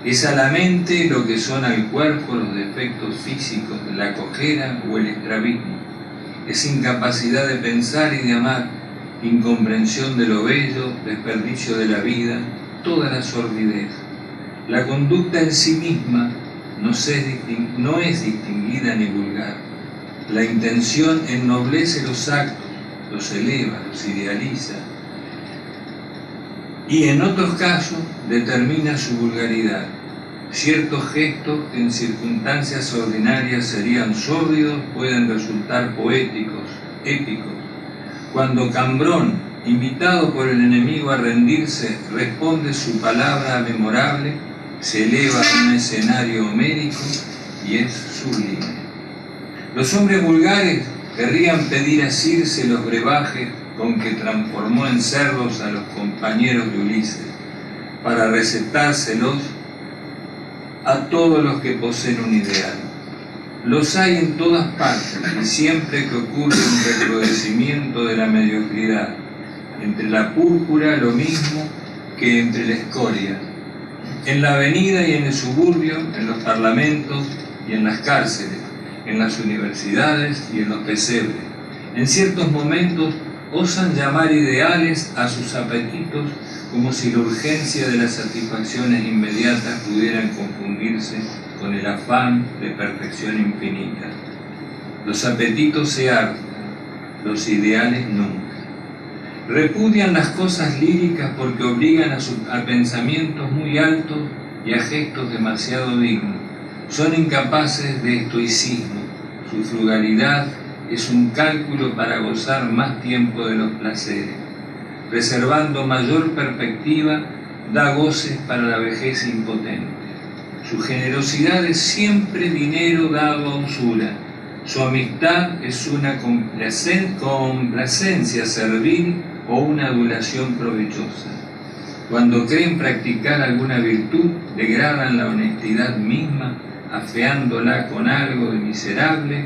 Es a la mente lo que son al cuerpo los defectos físicos, la cojera o el estrabismo. Es incapacidad de pensar y de amar, incomprensión de lo bello, desperdicio de la vida, toda la sordidez. La conducta en sí misma no es distinguida ni vulgar. La intención ennoblece los actos, los eleva, los idealiza. Y en otros casos determina su vulgaridad. Ciertos gestos que en circunstancias ordinarias serían sórdidos pueden resultar poéticos, épicos. Cuando Cambrón, invitado por el enemigo a rendirse, responde su palabra memorable, se eleva a un escenario homérico y es sublime. Los hombres vulgares querrían pedir a Circe los brebajes con que transformó en cerdos a los compañeros de Ulises, para recetárselos a todos los que poseen un ideal. Los hay en todas partes, y siempre que ocurre un recrudecimiento de la mediocridad, entre la púrpura lo mismo que entre la escoria, en la avenida y en el suburbio, en los parlamentos y en las cárceles, en las universidades y en los pesebres. En ciertos momentos osan llamar ideales a sus apetitos, como si la urgencia de las satisfacciones inmediatas pudieran confundirse con el afán de perfección infinita. Los apetitos se hartan, los ideales nunca. Repudian las cosas líricas porque obligan a pensamientos muy altos y a gestos demasiado dignos. Son incapaces de estoicismo. Su frugalidad es un cálculo para gozar más tiempo de los placeres. Reservando mayor perspectiva, da goces para la vejez impotente. Su generosidad es siempre dinero dado a usura. Su amistad es una complacencia servil o una adulación provechosa. Cuando creen practicar alguna virtud, degradan la honestidad misma, afeándola con algo de miserable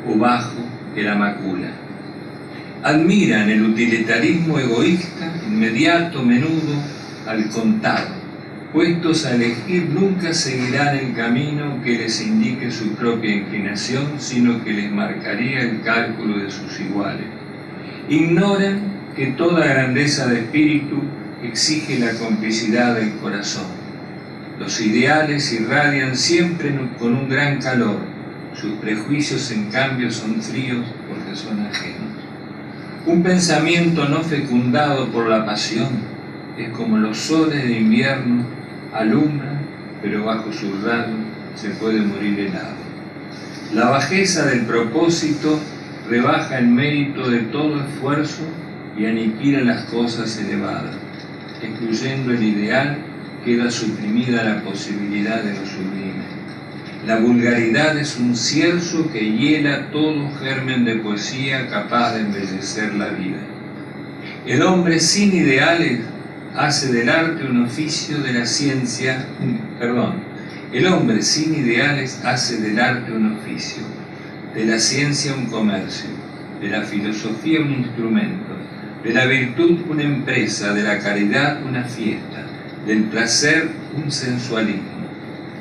o bajo que la macula. Admiran el utilitarismo egoísta, inmediato, menudo, al contado. Puestos a elegir, nunca seguirán el camino que les indique su propia inclinación, sino que les marcaría el cálculo de sus iguales. Ignoran que toda grandeza de espíritu exige la complicidad del corazón. Los ideales irradian siempre con un gran calor. Sus prejuicios, en cambio, son fríos porque son ajenos. Un pensamiento no fecundado por la pasión es como los soles de invierno, alumbran, pero bajo sus rayos se puede morir helado. La bajeza del propósito rebaja el mérito de todo esfuerzo y aniquila las cosas elevadas. Excluyendo el ideal, queda suprimida la posibilidad de lo sublime. La vulgaridad es un cierzo que hiela todo germen de poesía capaz de embellecer la vida. El hombre sin ideales hace del arte un oficio de la ciencia, el hombre sin ideales hace del arte un oficio, de la ciencia un comercio, de la filosofía un instrumento, de la virtud una empresa, de la caridad una fiesta, del placer un sensualismo.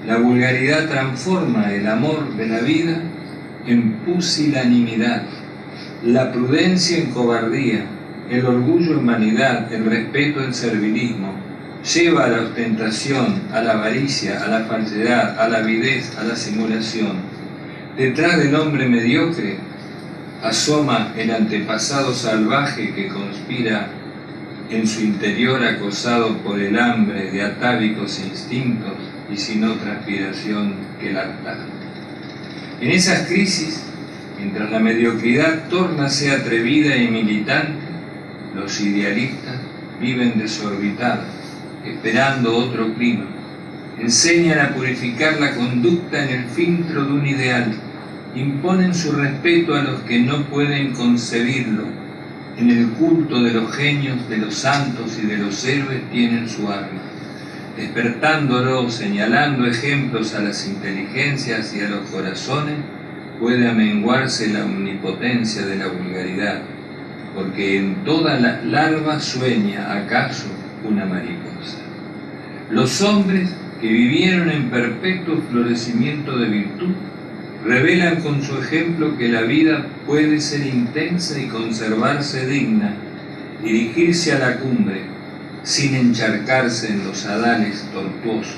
La vulgaridad transforma el amor de la vida en pusilanimidad, la prudencia en cobardía, el orgullo en vanidad, el respeto en servilismo, lleva a la ostentación, a la avaricia, a la falsedad, a la avidez, a la simulación. Detrás del hombre mediocre asoma el antepasado salvaje que conspira en su interior acosado por el hambre de atávicos instintos y sin otra aspiración que el hartazgo. En esas crisis, mientras la mediocridad tórnase atrevida y militante, los idealistas viven desorbitados, esperando otro clima. Enseñan a purificar la conducta en el filtro de un ideal. Imponen su respeto a los que no pueden concebirlo. En el culto de los genios, de los santos y de los héroes tienen su arma. Despertándolo, señalando ejemplos a las inteligencias y a los corazones, puede amenguarse la omnipotencia de la vulgaridad, porque en toda la larva sueña acaso una mariposa. Los hombres que vivieron en perpetuo florecimiento de virtud revelan con su ejemplo que la vida puede ser intensa y conservarse digna, dirigirse a la cumbre sin encharcarse en los adales tortuosos,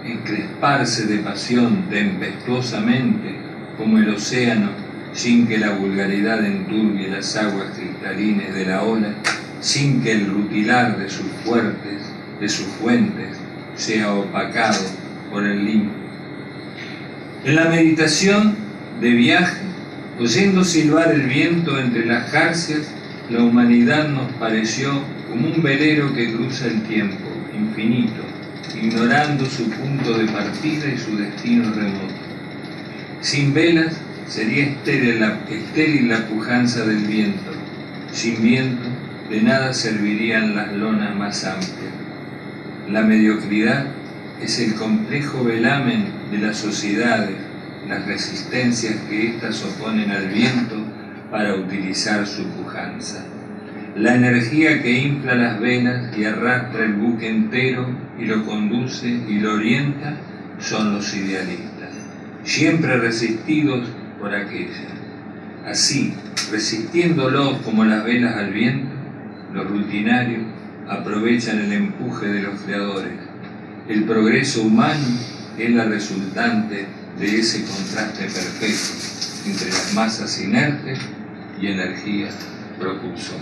encresparse de pasión tempestuosamente como el océano sin que la vulgaridad enturbie las aguas cristalinas de la ola, sin que el rutilar de sus fuentes sea opacado por el limbo. En la meditación de viaje, oyendo silbar el viento entre las jarcias, la humanidad nos pareció como un velero que cruza el tiempo, infinito, ignorando su punto de partida y su destino remoto. Sin velas sería estéril la pujanza del viento. Sin viento, de nada servirían las lonas más amplias. La mediocridad es el complejo velamen de las sociedades, las resistencias que éstas oponen al viento para utilizar su pujanza. La energía que infla las velas y arrastra el buque entero y lo conduce y lo orienta son los idealistas, siempre resistidos por aquella. Así, resistiéndolos como las velas al viento, los rutinarios aprovechan el empuje de los creadores. El progreso humano es la resultante de ese contraste perfecto entre las masas inertes y energías propulsoras.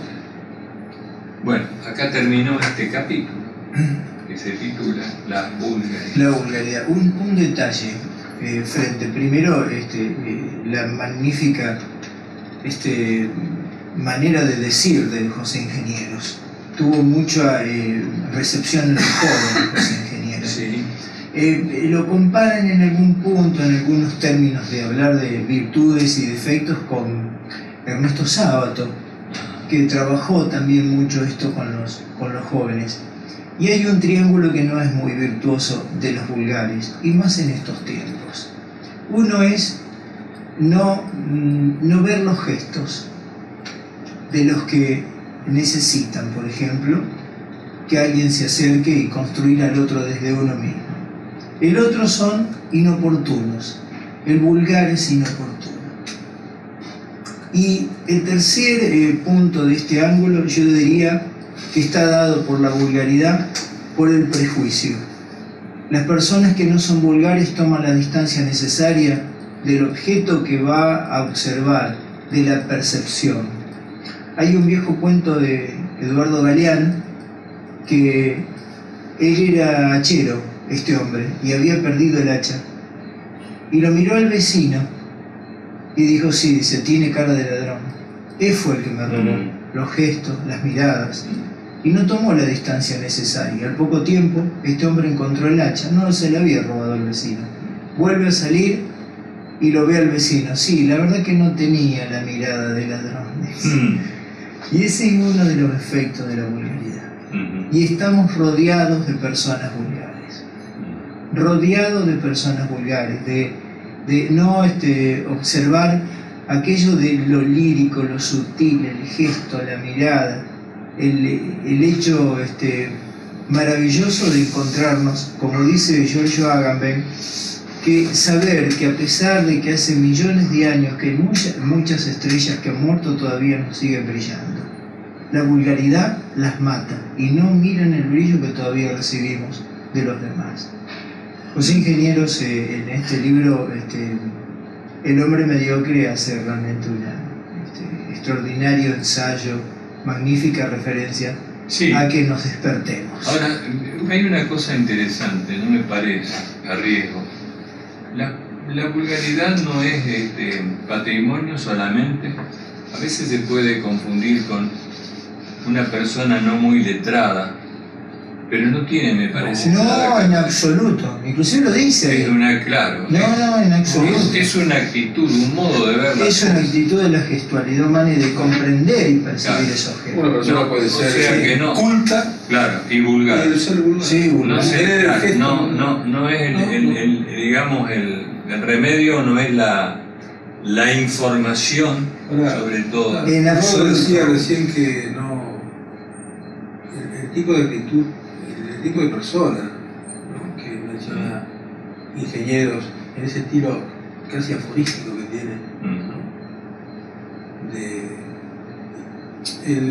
Bueno, acá terminó este capítulo, que se titula La vulgaridad. La vulgaridad. Un detalle frente, primero, la magnífica manera de decir de José Ingenieros. Tuvo mucha recepción en los jóvenes José Ingenieros. Sí. Lo comparan en algún punto, en algunos términos de hablar de virtudes y defectos, con Ernesto Sábato, que trabajó también mucho esto con los jóvenes. Y hay un triángulo que no es muy virtuoso de los vulgares, y más en estos tiempos. Uno es no ver los gestos de los que necesitan, por ejemplo, que alguien se acerque y construir al otro desde uno mismo. El otro son inoportunos. El vulgar es inoportuno. Y el tercer punto de este ángulo, yo diría que está dado por la vulgaridad, por el prejuicio. Las personas que no son vulgares toman la distancia necesaria del objeto que va a observar, de la percepción. Hay un viejo cuento de Eduardo Galeán, que él era hachero, este hombre, y había perdido el hacha. Y lo miró al vecino y dijo, sí, dice, tiene cara de ladrón. Él fue el que me robó los gestos, las miradas. Y no tomó la distancia necesaria. Al poco tiempo, este hombre encontró el hacha. No se la había robado al vecino. Vuelve a salir y lo ve al vecino. Sí, la verdad que no tenía la mirada de ladrón. Y ese es uno de los efectos de la vulgaridad. Y estamos rodeados de personas vulgares. Rodeados de personas vulgares. De no observar aquello de lo lírico, lo sutil, el gesto, la mirada, el hecho maravilloso de encontrarnos, como dice Giorgio Agamben, que saber que a pesar de que hace millones de años que muchas estrellas que han muerto todavía nos siguen brillando, la vulgaridad las mata y no miran el brillo que todavía recibimos de los demás. José Ingenieros en este libro, El hombre mediocre, hace realmente un extraordinario ensayo, magnífica referencia a que nos despertemos. Ahora, hay una cosa interesante, no me parece, a riesgo. La vulgaridad no es patrimonio solamente. A veces se puede confundir con una persona no muy letrada, pero no tiene, me parece, nada. No, en absoluto. Inclusive lo dice. Es una, claro. No, en absoluto. Es una actitud, un modo de ver. Es una actitud de la gestualidad humana y de comprender y percibir esos gestos. Una persona puede ser que no, culta, claro, y vulgar. y ser vulgar. Sí, vulgar. No, sé, claro, no es digamos, el remedio no es la información, sobre todo. En absoluto. Decía recién que no, el tipo de actitud, el tipo de persona, ¿no?, que menciona Ingenieros, en ese estilo casi aforístico que tiene, ¿no? De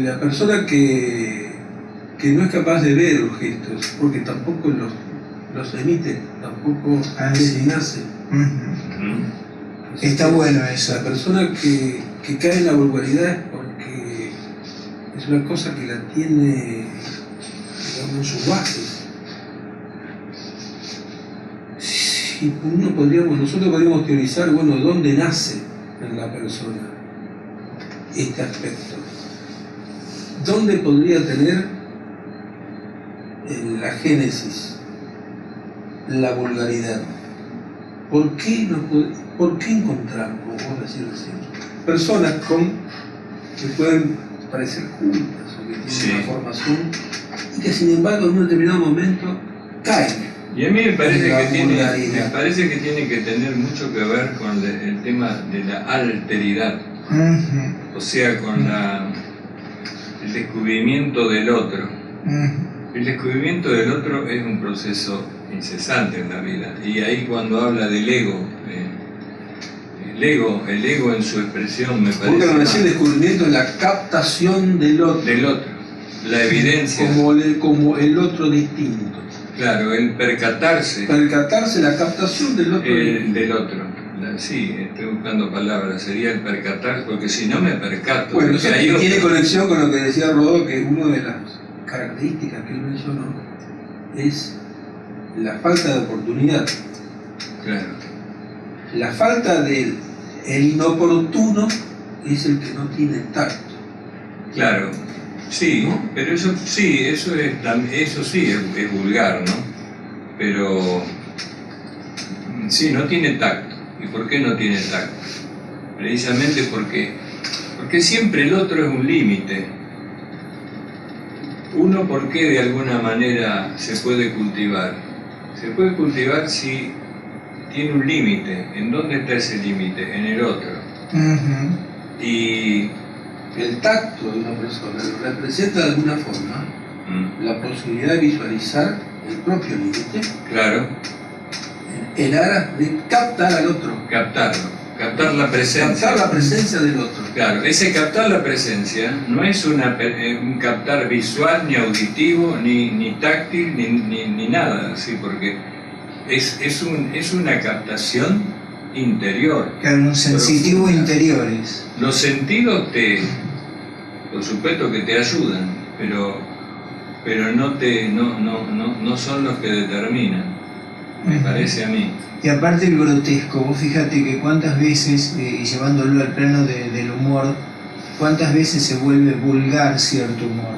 la persona que no es capaz de ver los gestos, porque tampoco los emite, tampoco nace. Está bueno eso. La persona que cae en la vulgaridad es porque es una cosa que la tiene, digamos, en sus bases. Y nosotros podríamos teorizar, bueno, dónde nace en la persona este aspecto. ¿Dónde podría tener en la génesis la vulgaridad? ¿Por qué encontramos, como vos decís recién, personas que pueden parecen cultas o que tienen Sí. una formación y que sin embargo en un determinado momento caen. Y a mí me parece, La que tiene, vulgaridad. me parece que tiene que tener mucho que ver con el tema de la alteridad, Ujú, o sea, con el descubrimiento del otro. ujú. El descubrimiento del otro es un proceso incesante en la vida, y ahí cuando habla del ego, el ego en su expresión me Porque parece lo decía, el más descubrimiento es la captación del otro, del otro, la evidencia, como el otro distinto. claro, el percatarse Percatarse, la captación del otro distinto. del otro. Sí, estoy buscando palabras, sería el percatar, porque si no me percato, Bueno, de eso que hay tiene otro. conexión con lo que decía Rodó, que una de las características que él mencionó es la falta de oportunidad, Claro, la falta del el inoportuno es el que no tiene tacto. claro, sí, ¿No? pero eso sí, eso sí es vulgar, ¿no? Pero sí, no tiene tacto. ¿Y por qué no tiene tacto? Precisamente porque siempre el otro es un límite. Uno, ¿por qué de alguna manera se puede cultivar? Se puede cultivar si tiene un límite. ¿En dónde está ese límite? En el otro. Ujú. Y El tacto de una persona representa de alguna forma la posibilidad de visualizar el propio límite claro, en aras de captar al otro, captar la presencia. captar la presencia del otro. Claro, ese captar la presencia no es un captar visual, ni auditivo, ni táctil, ni nada así, porque es una captación interior. Claro, un sensitivo Profunda. interiores. Los sentidos por supuesto que te ayudan, pero no son los que determinan, me Ujú. parece a mí. Y aparte el grotesco, vos fíjate que cuántas veces, y llevándolo al plano del humor, cuántas veces se vuelve vulgar cierto humor,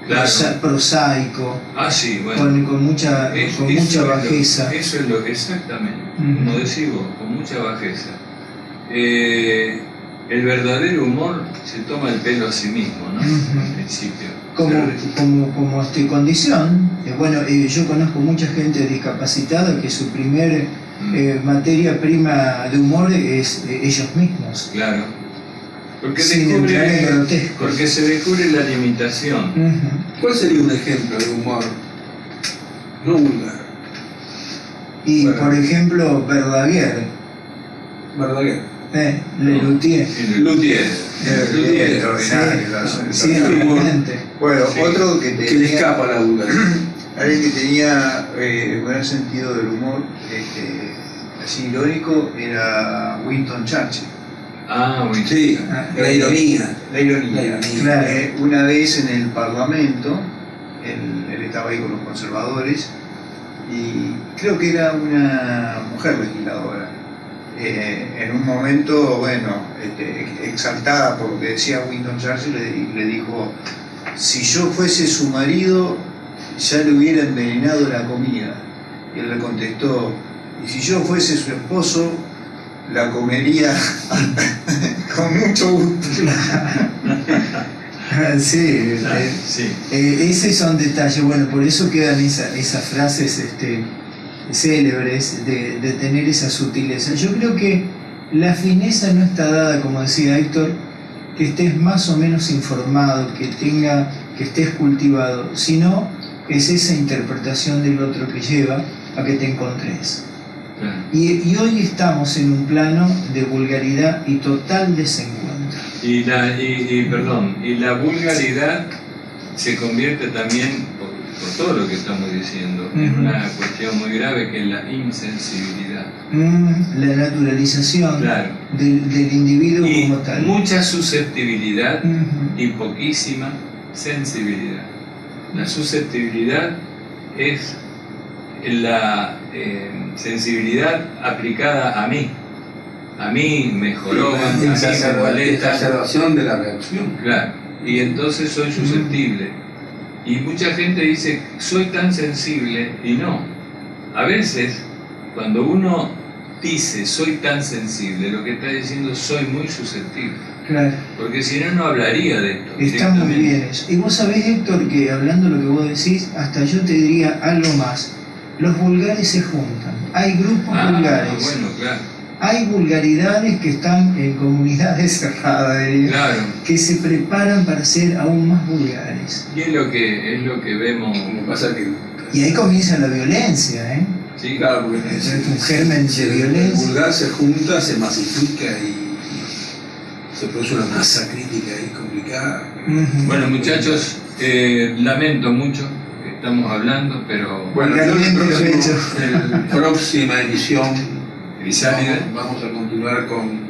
Claro. prosaico, Ah, sí, bueno. con mucha bajeza. Eso es lo que exactamente, Ujú. como decís vos, con mucha bajeza. El verdadero humor se toma el pelo a sí mismo, ¿no? Ujú. Al principio. Como condición. Bueno, yo conozco mucha gente discapacitada que su primer materia prima de humor es ellos mismos. Claro. Porque, Sin entrar en grotesco. porque se descubre la limitación. Ujú. ¿Cuál sería un ejemplo de humor no vulgar? Y Bueno. por ejemplo, Verdaguer, Verdaguer. Lelutier. Luthier. Luthier, extraordinario. Sí, realmente. Bueno, Sí. otro que Que le tenía, escapa la vulgaridad. alguien que tenía buen sentido del humor, así irónico, era Winston Churchill. Ah, muy Sí, la ironía. La ironía. La ironía. Claro. Una vez en el Parlamento, él estaba ahí con los conservadores, y creo que era una mujer legisladora. En un momento, bueno, exaltada por lo que decía Winston Churchill, le dijo: si yo fuese su marido, ya le hubiera envenenado la comida. Y él le contestó: y si yo fuese su esposo, la comería con mucho gusto. Sí, Sí. ese son detalles. Bueno, por eso quedan esas frases célebres de tener esa sutileza. Yo creo que la fineza no está dada, como decía Héctor, que estés más o menos informado, que estés cultivado, sino es esa interpretación del otro que lleva a que te encontres. Claro. Y hoy estamos en un plano de vulgaridad y total desencuentro. Y la vulgaridad se convierte también, por todo lo que estamos diciendo, en Ujú. una cuestión muy grave, que es la insensibilidad. La naturalización Claro. del individuo Y como tal. mucha susceptibilidad Ujú. y poquísima sensibilidad. La susceptibilidad es la sensibilidad aplicada a mí. A mí me joroba, a mí me molesta. Exacerbación de la reacción. Claro, y entonces soy susceptible. Y mucha gente dice, soy tan sensible, y no. A veces, cuando uno dice soy tan sensible, lo que está diciendo soy muy susceptible. Claro. Porque si no, no hablaría de esto. Está muy bien eso. Y vos sabés, Héctor, que hablando de lo que vos decís, hasta yo te diría algo más. Los vulgares se juntan. Hay grupos vulgares. Bueno, claro. Hay vulgaridades que están en comunidades cerradas, Claro. que se preparan para ser aún más vulgares. Y es lo que vemos. Como pasa que... Y ahí comienza la violencia, ¿eh? Sí, Claro, porque Es un germen de el violencia. vulgar se junta, se masifica y se produce una masa crítica ahí complicada. Ujú. Bueno, muchachos, lamento mucho que estamos hablando, pero Bueno, Vulgarmente lo he hecho. en la próxima edición Crisálida. vamos a continuar con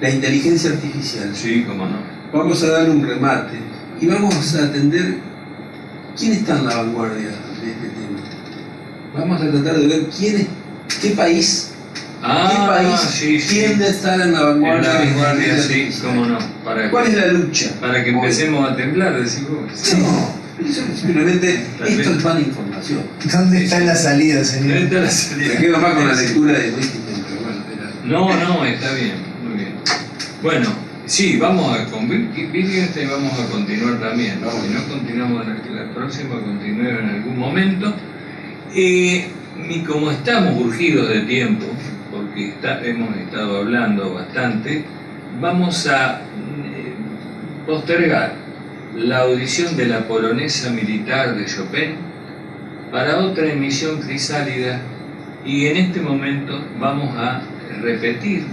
la inteligencia artificial. Sí, cómo no. Vamos a dar un remate y vamos a atender quién está en la vanguardia de este tema. Vamos a tratar de ver qué país Sí, sí. tiende a estar en la En vanguardia. la de vanguardia, la sí, inteligencia cómo no. ¿Cuál es la lucha? Para que empecemos a temblar, decís vos. No, simplemente esto es mala información. ¿Dónde está la salida, señor? Esta es la salida. Me quedo más con la lectura de Wittgenstein, pero bueno, No, está bien, muy bien. Bueno, sí, con Wittgenstein vamos a continuar también, ¿no? Si no continuamos la próxima, continuemos en algún momento. Y como estamos urgidos de tiempo, porque hemos estado hablando bastante, vamos a postergar la audición de la polonesa militar de Chopin para otra emisión crisálida, y en este momento vamos a repetir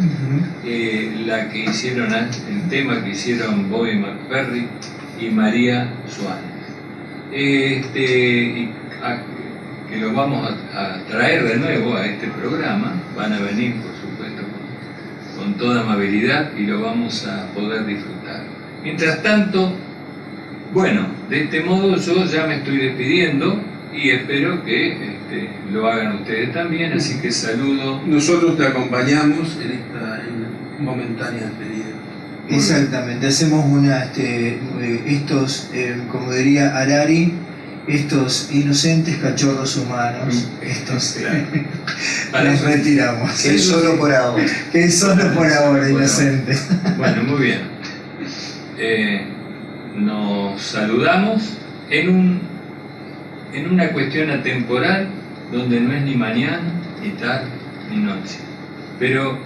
la que hicieron, el tema que hicieron Bobby McFerrin y María Suárez, que lo vamos a traer de nuevo a este programa. Van a venir, por supuesto, con toda amabilidad, y lo vamos a poder disfrutar. Mientras tanto, bueno, de este modo yo ya me estoy despidiendo y espero que lo hagan ustedes también, así que saludo. nosotros te acompañamos en esta momentánea despedida. Exactamente, hacemos estos, como diría Harari, estos inocentes cachorros humanos, nos retiramos. Que es solo por ahora. Que es solo por ahora, inocente. Bueno, muy bien. Nos saludamos en una cuestión atemporal donde no es ni mañana, ni tarde, ni noche, pero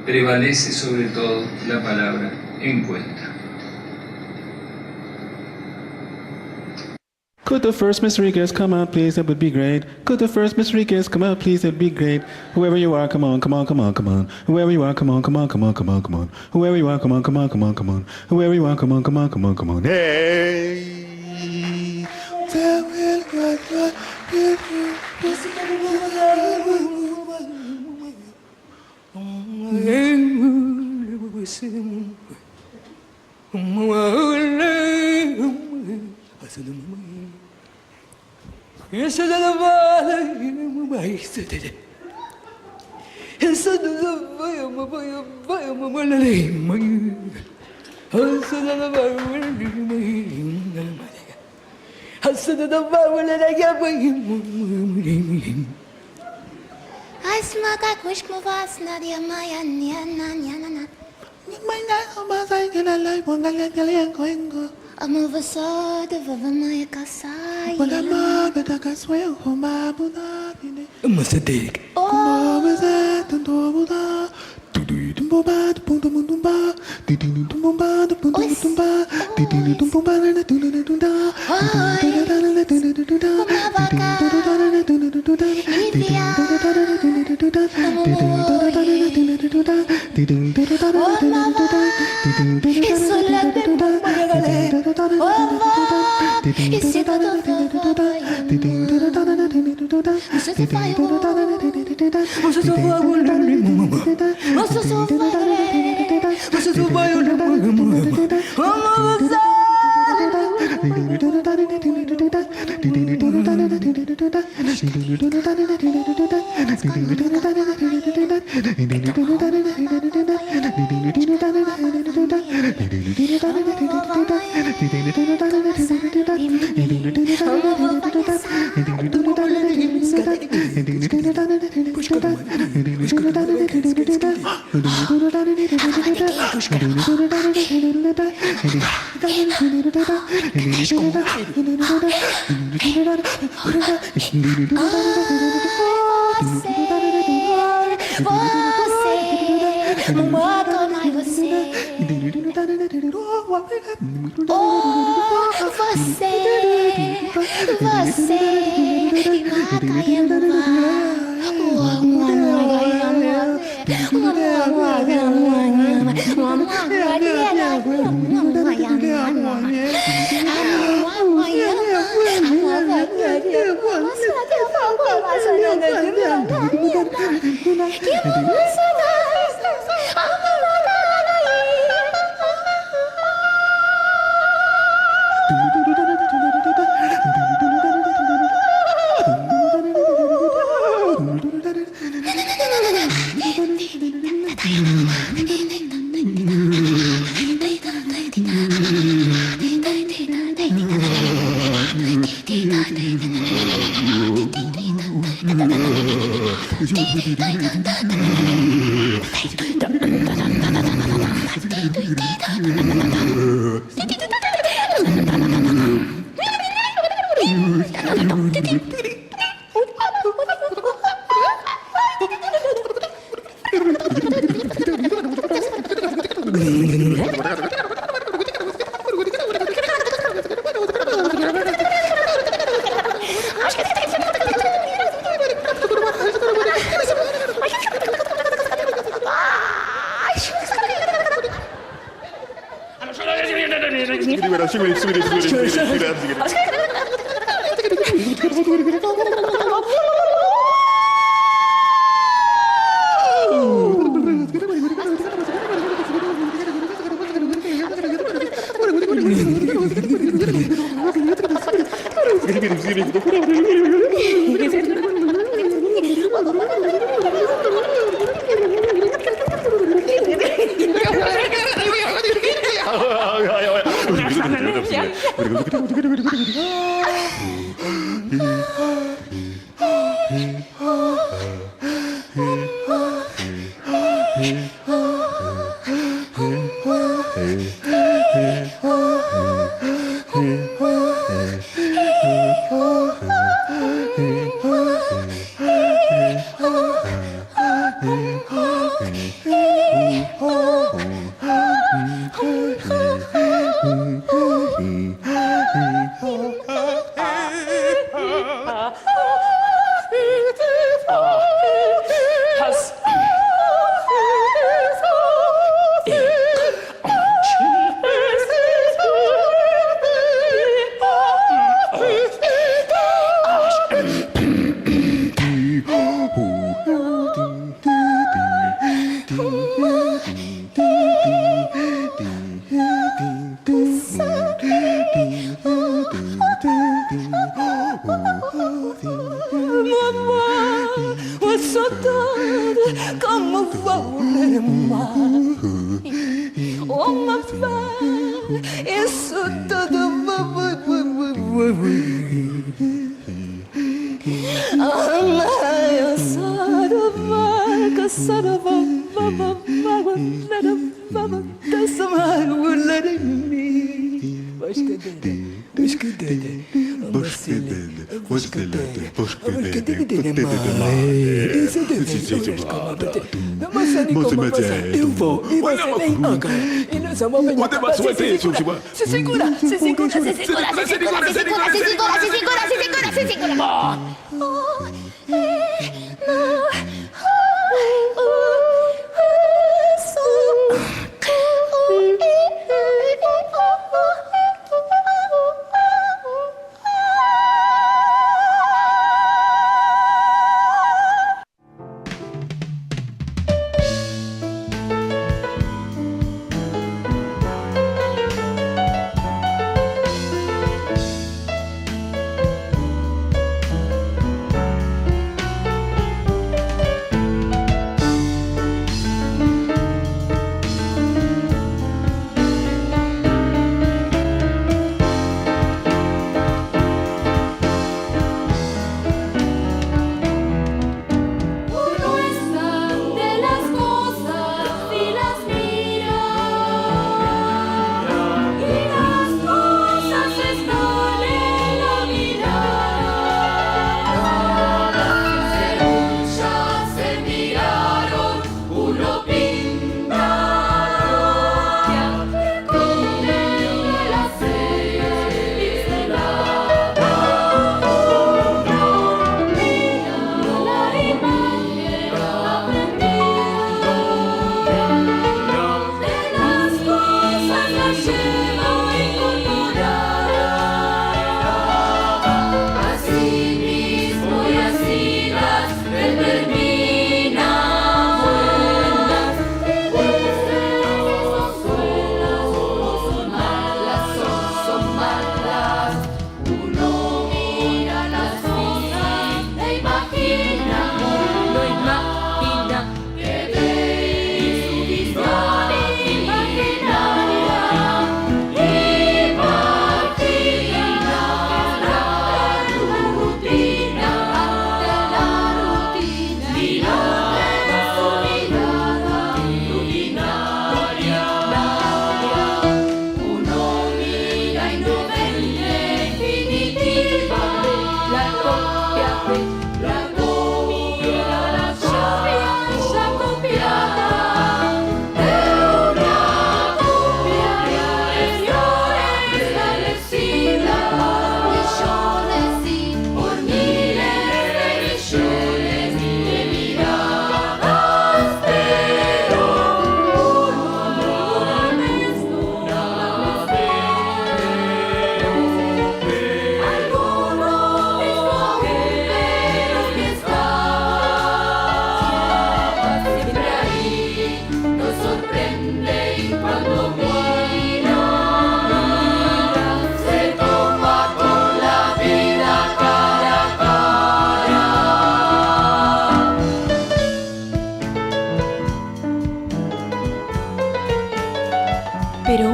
prevalece sobre todo la palabra encuentro. Could the first mystery guest come out, please? That would be great. Could the first mystery guest come out, please? That'd be great. Whoever you are, come on, come on, come on, come on. Whoever you are, come on, come on, come on, come on, come on. Whoever you are, come on, come on, come on, come on. Whoever you are, come on, come on, come on, come on. Hey! I'm over side of my kasai. Push Você, mamãe, mais você. Oh, você,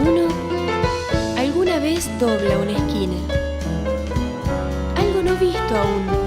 uno alguna vez dobla una esquina. Algo no visto aún.